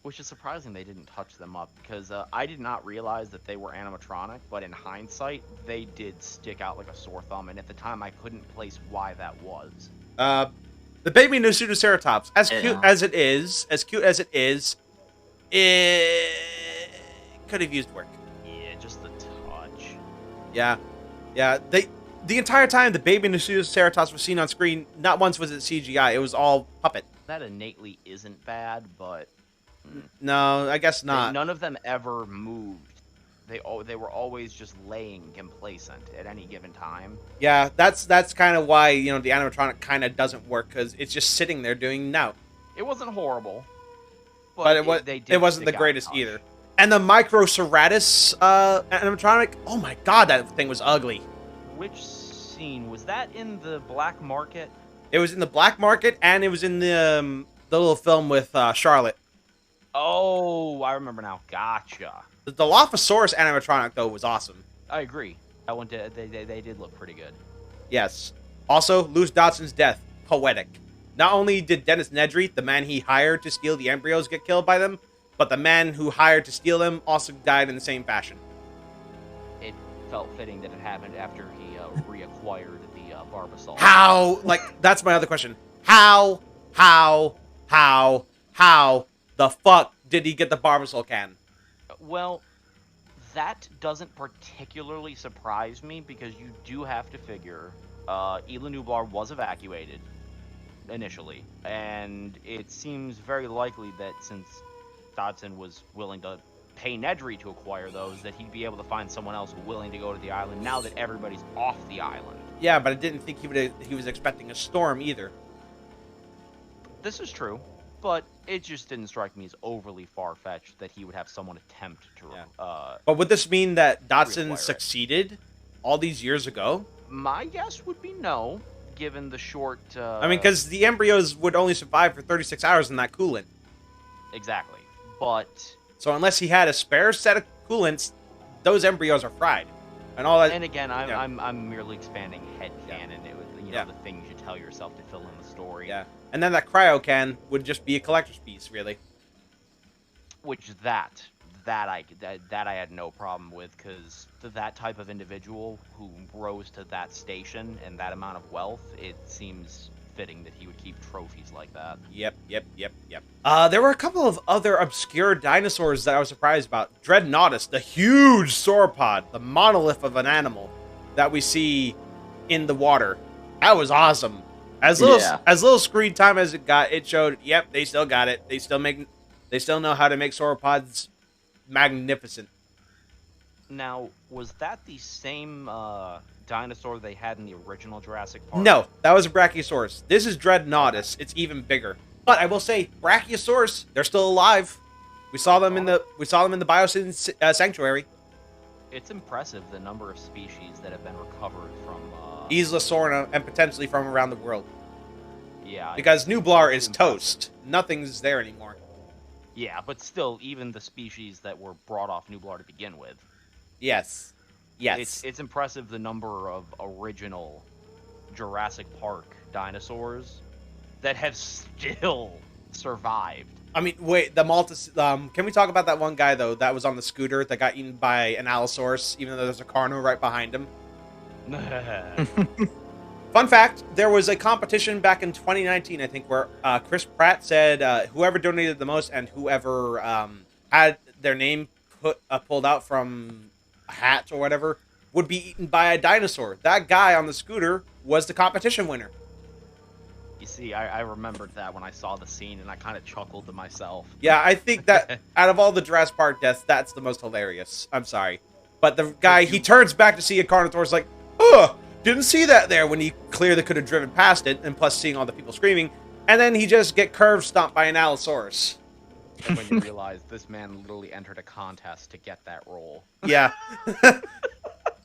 which is surprising they didn't touch them up because I did not realize that they were animatronic, but in hindsight, they did stick out like a sore thumb, and at the time I couldn't place why that was. The baby Nasutoceratops, as Yeah. cute as it is, it could have used work. Yeah, just the touch. Yeah. Yeah, the entire time the baby Triceratops was seen on screen, not once was it CGI. It was all puppet. That innately isn't bad, but No, I guess not. none of them ever moved. They were always just laying complacent at any given time. Yeah, that's kind of why, you know, the animatronic kind of doesn't work, because it's just sitting there doing no. It wasn't horrible, But it wasn't the greatest either. And the Microceratus animatronic, oh my god, that thing was ugly. Which scene was that in the black market? It was in the black market, and it was in the little film with Charlotte. Oh, I remember now. Gotcha. The Dilophosaurus animatronic though was awesome. I agree. That one did. They did look pretty good. Yes. Also, Louis Dotson's death, poetic. Not only did Dennis Nedry, the man he hired to steal the embryos, get killed by them, but the man who hired to steal them also died in the same fashion. It felt fitting that it happened after he reacquired the Barbasol. How? Like, that's my other question. How the fuck did he get the Barbasol can? Well, that doesn't particularly surprise me, because you do have to figure Ela Nublar was evacuated initially, and it seems very likely that since Dodson was willing to pay Nedry to acquire those, that he'd be able to find someone else willing to go to the island now that everybody's off the island. Yeah, but I didn't think he was expecting a storm either. This is true, but it just didn't strike me as overly far-fetched that he would have someone attempt to... Yeah. But would this mean that Dodson reacquire succeeded all these years ago? My guess would be no, given the short... I mean, because the embryos would only survive for 36 hours in that coolant. Exactly, but... So unless he had a spare set of coolants, those embryos are fried. And all that... And again, I'm merely expanding headcanon. It was, you know, the things you tell yourself to fill in the story. Yeah. And then that cryo can would just be a collector's piece, really. Which that I had no problem with, because that type of individual who rose to that station and that amount of wealth, it seems fitting that he would keep trophies like that. Yep. There were a couple of other obscure dinosaurs that I was surprised about. Dreadnoughtus, the huge sauropod, the monolith of an animal that we see in the water. That was awesome. As little screen time as it got, it showed, yep, they still got it. They still know how to make sauropods magnificent. Now, was that the same dinosaur they had in the original Jurassic Park? No, that was a Brachiosaurus. This is Dreadnoughtus. It's even bigger. But I will say, Brachiosaurus, they're still alive. We saw them in the Biosyn Sanctuary. It's impressive the number of species that have been recovered from Isla Sorna, and potentially from around the world. Yeah. Because Nublar is toast. Nothing's there anymore. Yeah, but still, even the species that were brought off Nublar to begin with. Yes. Yes. It's impressive the number of original Jurassic Park dinosaurs that have still survived. I mean, wait, the Maltus... can we talk about that one guy, though, that was on the scooter that got eaten by an Allosaurus, even though there's a Carno right behind him? Fun fact, there was a competition back in 2019, I think, where Chris Pratt said whoever donated the most and whoever had their name pulled out from a hat or whatever would be eaten by a dinosaur. That guy on the scooter was the competition winner. You see, I remembered that when I saw the scene, and I kind of chuckled to myself. Yeah, I think that out of all the Jurassic Park deaths, that's the most hilarious. I'm sorry. But the guy, he turns back to see a Carnosaurus like, oh, didn't see that there, when he clearly could have driven past it, and plus seeing all the people screaming, and then he just get curve stomped by an Allosaurus. And when you realize this man literally entered a contest to get that role. Yeah.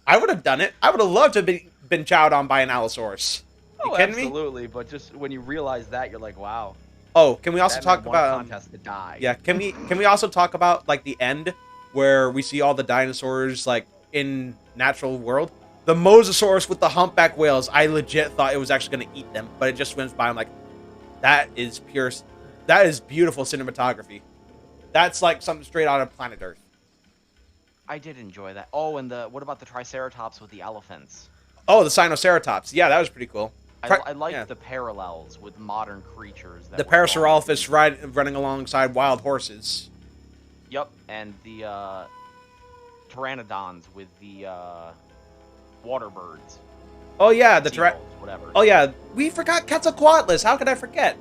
I would have done it. I would have loved to have been chowed on by an Allosaurus. You kidding me? Absolutely, but just when you realize that, you're like, wow. Oh, can we also talk about contest to die? Yeah, can we also talk about like the end where we see all the dinosaurs like in natural world? The Mosasaurus with the humpback whales, I legit thought it was actually going to eat them, but it just went by. I'm like, that is beautiful cinematography. That's like something straight out of Planet Earth. I did enjoy that. Oh, and what about the Triceratops with the elephants? Oh, the Sinoceratops. Yeah, that was pretty cool. I like the parallels with modern creatures. The Parasaurolophus running alongside wild horses. Yep, and the Pteranodons with the water birds. Oh yeah, Seagulls, whatever. Oh yeah, we forgot Quetzalcoatlus. How could I forget?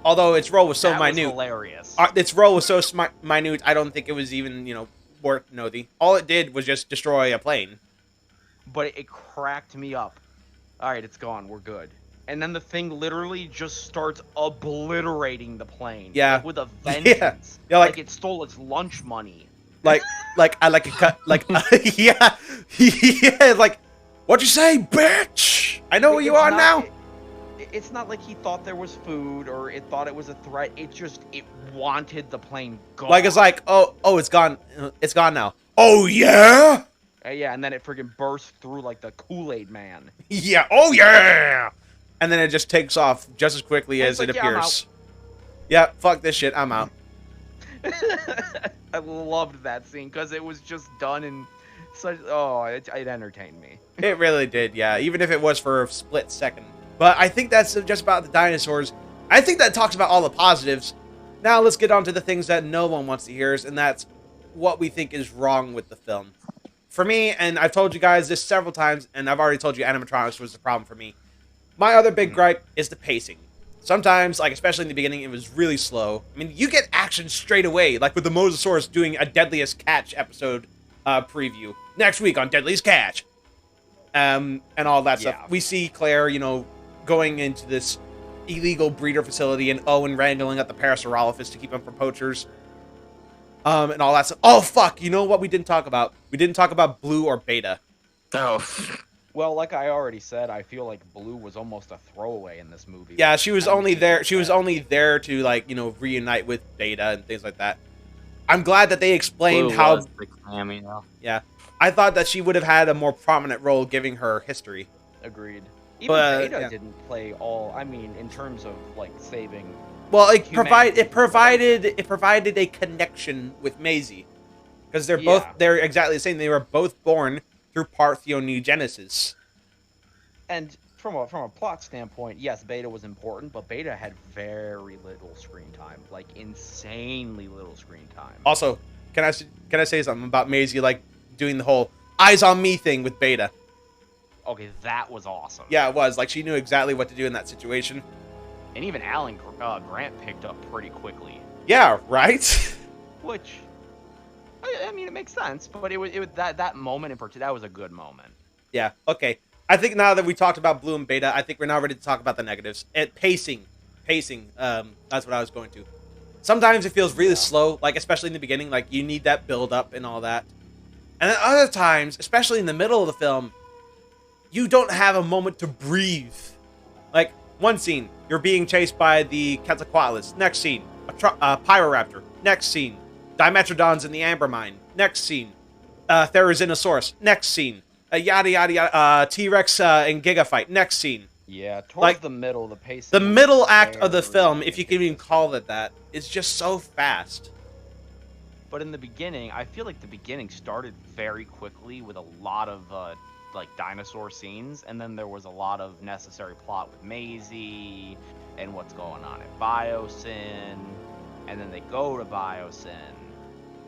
Although its role was so That was minute. hilarious. Its role was so minute, I don't think it was even, worth noting. All it did was just destroy a plane. But it cracked me up. Alright, it's gone. We're good. And then the thing literally just starts obliterating the plane. Yeah. Like, with a vengeance. Yeah, like it stole its lunch money. I like a cut. Yeah. Yeah, like, what'd you say, bitch? I know where you are now. It's not like he thought there was food or it thought it was a threat. It wanted the plane gone. Like, it's like, oh, it's gone. It's gone now. Oh, yeah? Yeah, and then it freaking bursts through like the Kool-Aid man. Yeah, oh, yeah! And then it just takes off just as quickly as it appears. Yeah, fuck this shit, I'm out. I loved that scene because it was just done in such... Oh, it entertained me. It really did, yeah, even if it was for a split second. But I think that's just about the dinosaurs. I think that talks about all the positives. Now let's get on to the things that no one wants to hear, and that's what we think is wrong with the film. For me, and I've told you guys this several times, and I've already told you animatronics was the problem for me. My other big gripe is the pacing. Sometimes, like especially in the beginning, it was really slow. I mean, you get action straight away, like with the Mosasaurus doing a Deadliest Catch episode preview. Next week on Deadliest Catch. And all that stuff. We see Claire, going into this illegal breeder facility and Owen wrangling at the Parasaurolophus to keep him from poachers. And all that stuff. Oh, fuck. You know what we didn't talk about? We didn't talk about Blue or Beta. Oh. Well, like I already said, I feel like Blue was almost a throwaway in this movie. Yeah, she was only there. She was only there to, like, reunite with Beta and things like that. I'm glad that they explained Blue how... was the cameo. Yeah. I thought that she would have had a more prominent role giving her history. Agreed. Even Beta didn't play all... I mean, in terms of, like, saving... Well, it provided a connection with Maisie. Because they're exactly the same. They were both born through parthenogenesis. And from a plot standpoint, yes, Beta was important, but Beta had very little screen time, like insanely little screen time. Also, can I say something about Maisie, like doing the whole eyes on me thing with Beta? Okay, that was awesome. Yeah, it was. Like, she knew exactly what to do in that situation. And even Alan Grant picked up pretty quickly. Yeah, right? Which, I mean, it makes sense, but it was that moment in particular, that was a good moment. Yeah, okay. I think now that we talked about Blue and Beta, I think we're now ready to talk about the negatives. Pacing. That's what I was going to. Sometimes it feels really slow, like especially in the beginning, like you need that build up and all that. And then other times, especially in the middle of the film, you don't have a moment to breathe. Like, one scene, you're being chased by the Quetzalcoatlus. Next scene, a Pyroraptor. Next scene, Dimetrodons in the Amber Mine. Next scene, Therizinosaurus. Next scene, yada yada yada, T-Rex and Giga fight. Next scene. Yeah, towards like, the middle, the pace. The middle act of the film, if you can even call it that, is just so fast. But in the beginning, I feel like the beginning started very quickly with a lot of like dinosaur scenes, and then there was a lot of necessary plot with Maisie and what's going on at Biosyn, and then they go to Biosyn,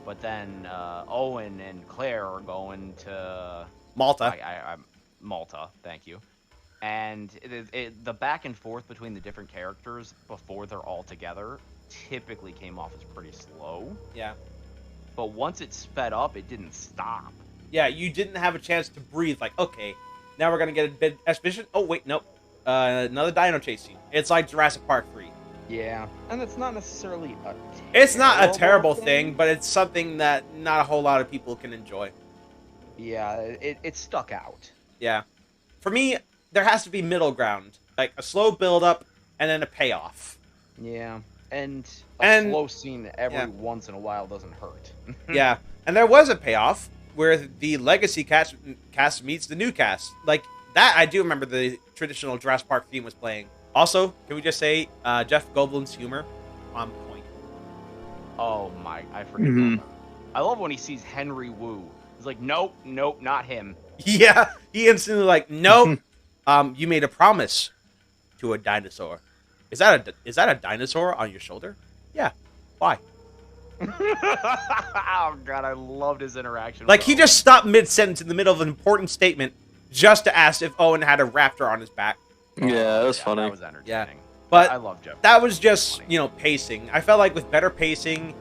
but then Owen and Claire are going to Malta. Malta, thank you. And the back and forth between the different characters before they're all together typically came off as pretty slow. Yeah. But once it sped up, it didn't stop. Yeah, you didn't have a chance to breathe. Like, okay, now we're going to get a bit exhibition. Oh, wait, nope. Another dino chase scene. It's like Jurassic Park 3. Yeah, and it's not necessarily a It's not a terrible thing, but it's something that not a whole lot of people can enjoy. Yeah, it stuck out. Yeah. For me, there has to be middle ground. Like, a slow build-up and then a payoff. Yeah, and a slow scene every once in a while doesn't hurt. Yeah, and there was a payoff where the legacy cast meets the new cast. Like, that I do remember the traditional Jurassic Park theme was playing. Also, can we just say, Jeff Goldblum's humor on point. Oh my, I forget about that. I love when he sees Henry Wu. He's like, nope, not him. Yeah, he instantly like, nope. You made a promise to a dinosaur. Is that a dinosaur on your shoulder? Yeah. Why? Oh god, I loved his interaction. Like, he just stopped mid-sentence in the middle of an important statement just to ask if Owen had a raptor on his back. Yeah, that was funny. That was entertaining. But I love Jeff. that was just, you know, pacing. I felt like with better pacing,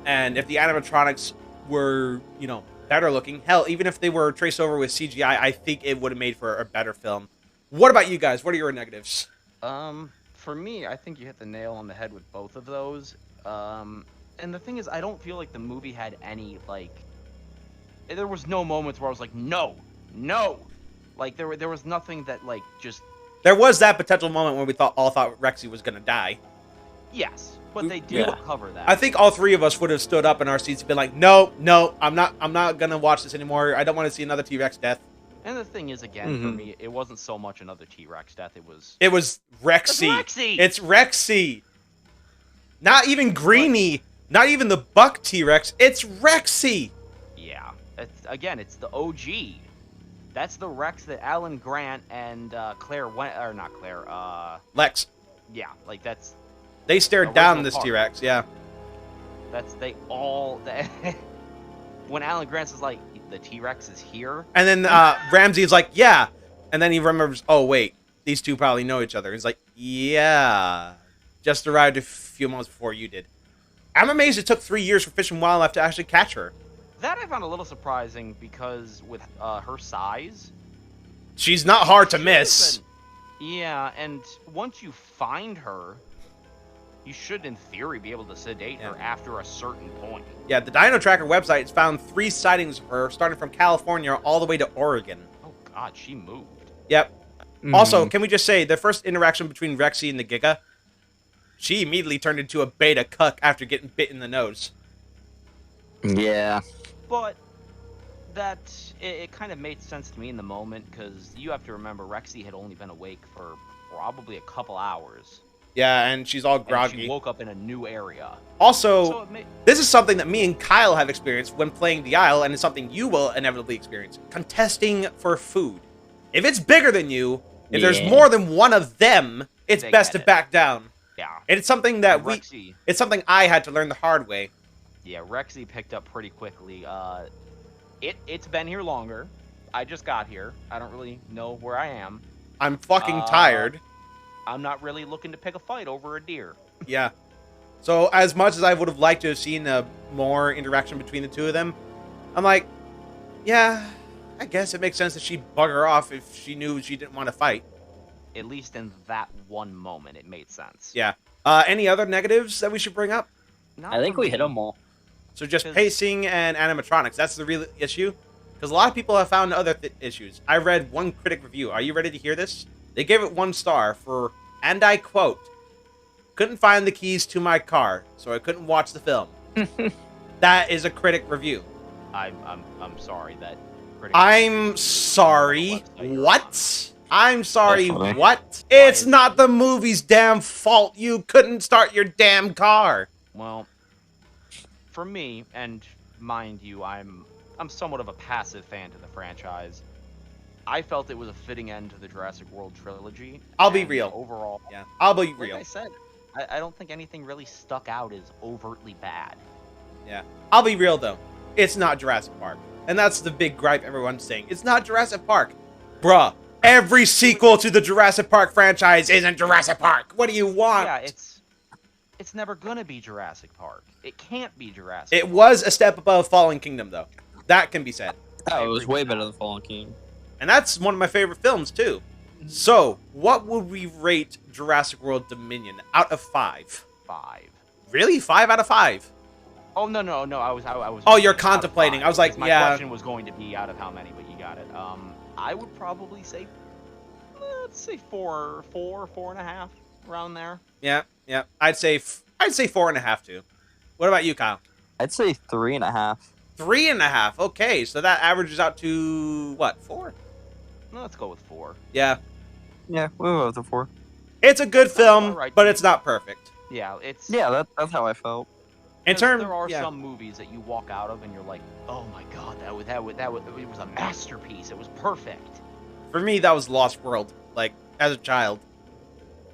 and if the animatronics were, you know, better looking, hell, even if they were traced over with CGI, I think it would have made for a better film. What about you guys? What are your negatives? For me, I think you hit the nail on the head with both of those. And the thing is, I don't feel like the movie had any, like, there was no moments where I was like, no, like there was nothing that like just. There was that potential moment when we all thought Rexy was gonna die. Yes, but they did cover that. I think all three of us would have stood up in our seats and been like, no, I'm not gonna watch this anymore. I don't want to see another T-Rex death. And the thing is, again, for me, it wasn't so much another T-Rex death. It was Rexy. It's Rexy. It's Rexy. Not even Greenie. Not even the buck T-Rex. It's Rexy. Yeah. It's the OG. That's the Rex that Alan Grant and Claire went, or not Claire. Lex. Yeah, like that's. They stared down this T-Rex. Yeah. When Alan Grant is like, the T-Rex is here. And then Ramsey's like, yeah. And then he remembers, oh, wait, these two probably know each other. He's like, yeah. Just arrived a few months before you did. I'm amazed it took 3 years for Fish and Wildlife to actually catch her. That I found a little surprising because with her size. She's not hard to miss. Yeah, and once you find her, you should, in theory, be able to sedate her after a certain point. Yeah, the Dino Tracker website has found 3 sightings of her, starting from California all the way to Oregon. Oh, God, she moved. Yep. Also, can we just say, the first interaction between Rexy and the Giga, she immediately turned into a beta cuck after getting bit in the nose. Yeah. But it kind of made sense to me in the moment, because you have to remember, Rexy had only been awake for probably a couple hours. Yeah, and she's all groggy. And she woke up in a new area. Also, this is something that me and Kyle have experienced when playing the Isle, and it's something you will inevitably experience. Contesting for food. If it's bigger than you, if there's more than one of them, it's best to back down. Yeah. And it's something that it's something I had to learn the hard way. Yeah, Rexy picked up pretty quickly. It's been here longer. I just got here. I don't really know where I am. I'm fucking tired. I'm not really looking to pick a fight over a deer. Yeah. So as much as I would have liked to have seen more interaction between the two of them, I'm like, yeah, I guess it makes sense that she'd bug her off if she knew she didn't want to fight. At least in that one moment, it made sense. Yeah. Any other negatives that we should bring up? I think we hit them all. So just pacing and animatronics. That's the real issue. Because a lot of people have found other issues. I read one critic review. Are you ready to hear this? They gave it 1 star for, and I quote, "Couldn't find the keys to my car, so I couldn't watch the film." That is a critic review. I'm sorry that. I'm sorry. What? I'm sorry. What? It's not the movie's damn fault. You couldn't start your damn car. Well, for me, and mind you, I'm somewhat of a passive fan to the franchise. I felt it was a fitting end to the Jurassic World trilogy. I'll be real. Overall, yeah, I'll be real. Like I said, I don't think anything really stuck out as overtly bad. Yeah, I'll be real though. It's not Jurassic Park, and that's the big gripe everyone's saying. It's not Jurassic Park, bruh. Every sequel to the Jurassic Park franchise isn't Jurassic Park. What do you want? Yeah, it's never gonna be Jurassic Park. It can't be Jurassic. It was a step above Fallen Kingdom, though. That can be said. Oh, it was way better than Fallen King. And that's one of my favorite films, too. So, what would we rate Jurassic World Dominion out of 5? 5. Really? 5 out of 5? Oh, no. I was. Oh, you're contemplating. I was like, my question was going to be out of how many, but you got it. I would probably say, let's say 4.5, around there. Yeah. I'd say 4.5 too. What about you, Kyle? I'd say 3.5. 3.5. Okay, so that averages out to what? 4? No, let's go with 4. Yeah. Yeah, we'll go with the 4. It's a good film, but it's not perfect. Yeah, it's. Yeah, that's how I felt. There are some movies that you walk out of and you're like, oh my god, that was it was a masterpiece. It was perfect. For me, that was Lost World. Like as a child.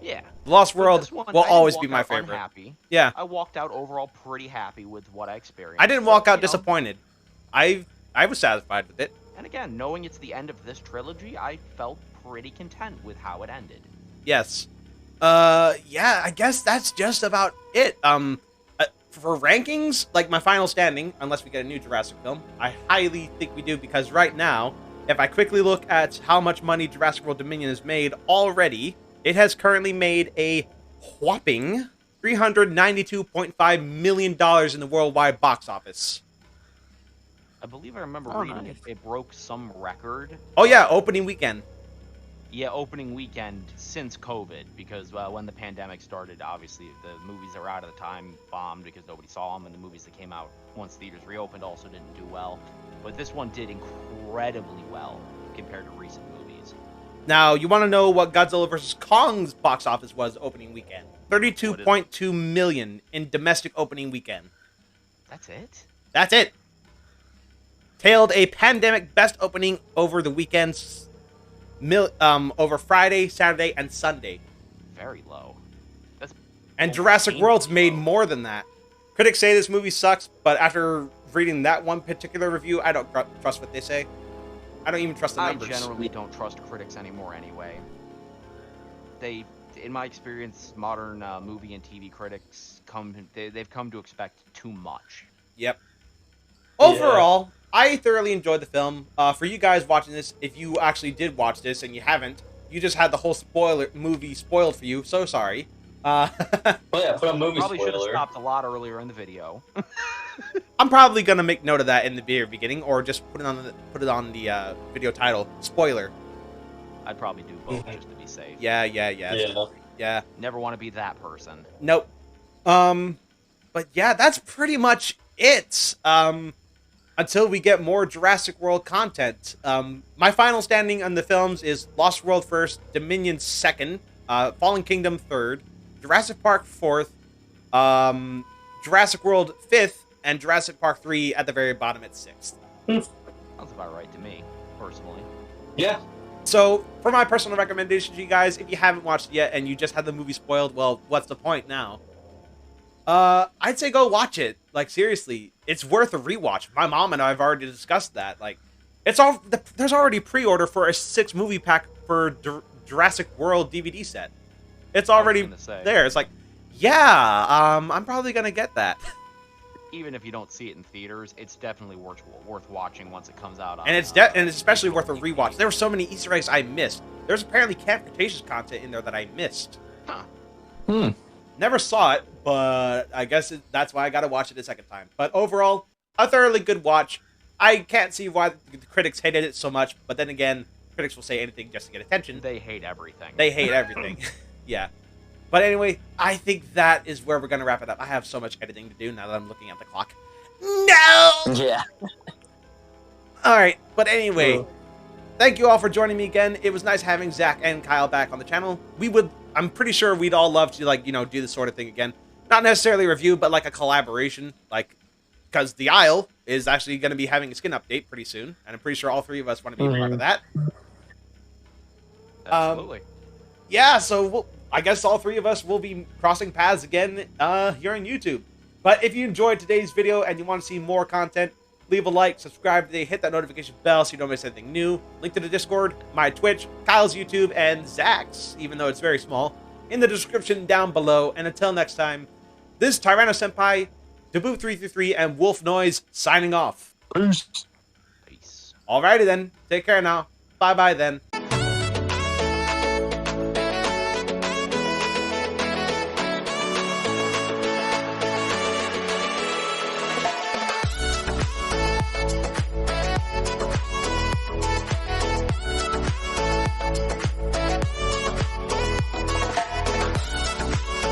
Yeah. Lost World will always be my favorite. Unhappy. Yeah. I walked out overall pretty happy with what I experienced. I didn't walk out disappointed. I was satisfied with it. And again, knowing it's the end of this trilogy, I felt pretty content with how it ended. Yes. Yeah, I guess that's just about it. For rankings, like my final standing, unless we get a new Jurassic film, I highly think we do, because right now, if I quickly look at how much money Jurassic World Dominion has made already, it has currently made a whopping $392.5 million in the worldwide box office. I believe I remember reading it broke some record. Oh yeah, opening weekend. Yeah, opening weekend since COVID, because when the pandemic started, obviously the movies that were out at the time bombed because nobody saw them, and the movies that came out once theaters reopened also didn't do well. But this one did incredibly well compared to recent movies. Now, you want to know what Godzilla vs. Kong's box office was opening weekend? 32.2 million in domestic opening weekend. That's it? That's it. Tailed a pandemic best opening over the weekends, over Friday, Saturday, and Sunday. Very low. And Jurassic World's made more than that. Critics say this movie sucks, but after reading that one particular review, I don't trust what they say. I don't even trust the numbers. I generally don't trust critics anymore anyway. In my experience, modern movie and TV critics they've come to expect too much. Yep. Overall, I thoroughly enjoyed the film. For you guys watching this, if you actually did watch this and you haven't, you just had the whole movie spoiled for you. So sorry. Well, yeah, put a movie Probably should have spoiler. stopped a lot earlier in the video. I'm probably gonna make note of that in the very beginning, or just put it on the video title. Spoiler. I'd probably do both just to be safe. Yeah. Never want to be that person. Nope. But yeah, that's pretty much it. Until we get more Jurassic World content. My final standing on the films is Lost World first, Dominion second, Fallen Kingdom third, Jurassic Park fourth, Jurassic World fifth, and Jurassic Park 3 at the very bottom at sixth. Sounds about right to me, personally. Yeah. So, for my personal recommendation to you guys, if you haven't watched it yet and you just had the movie spoiled, well, what's the point now? I'd say go watch it. Like, seriously, it's worth a rewatch. My mom and I have already discussed that. Like, there's already pre-order for a 6-movie pack for Jurassic World DVD set. It's already there. It's like, yeah, I'm probably gonna get that. Even if you don't see it in theaters, it's definitely worth watching once it comes out. And it's especially worth a rewatch. There were so many Easter eggs I missed. There's apparently Camp Cretaceous content in there that I missed. Huh. Never saw it, but I guess that's why I gotta watch it a second time. But overall, a thoroughly good watch. I can't see why the critics hated it so much, but then again, critics will say anything just to get attention. They hate everything. They hate everything. Yeah. But anyway, I think that is where we're going to wrap it up. I have so much editing to do now that I'm looking at the clock. No! Yeah. All right. But anyway, thank you all for joining me again. It was nice having Zach and Kyle back on the channel. I'm pretty sure we'd all love to, like, do this sort of thing again. Not necessarily a review, but like a collaboration. Like, because The Isle is actually going to be having a skin update pretty soon. And I'm pretty sure all three of us want to be a part of that. Absolutely. Yeah, so I guess all three of us will be crossing paths again here on YouTube. But if you enjoyed today's video and you want to see more content, leave a like, subscribe today, hit that notification bell so you don't miss anything new. Link to the Discord, my Twitch, Kyle's YouTube, and Zach's, even though it's very small, in the description down below. And until next time, this is Tyranno Senpai, Dabu333, and Wolf Noise signing off. Peace. Peace. Alrighty then, take care now. Bye-bye then.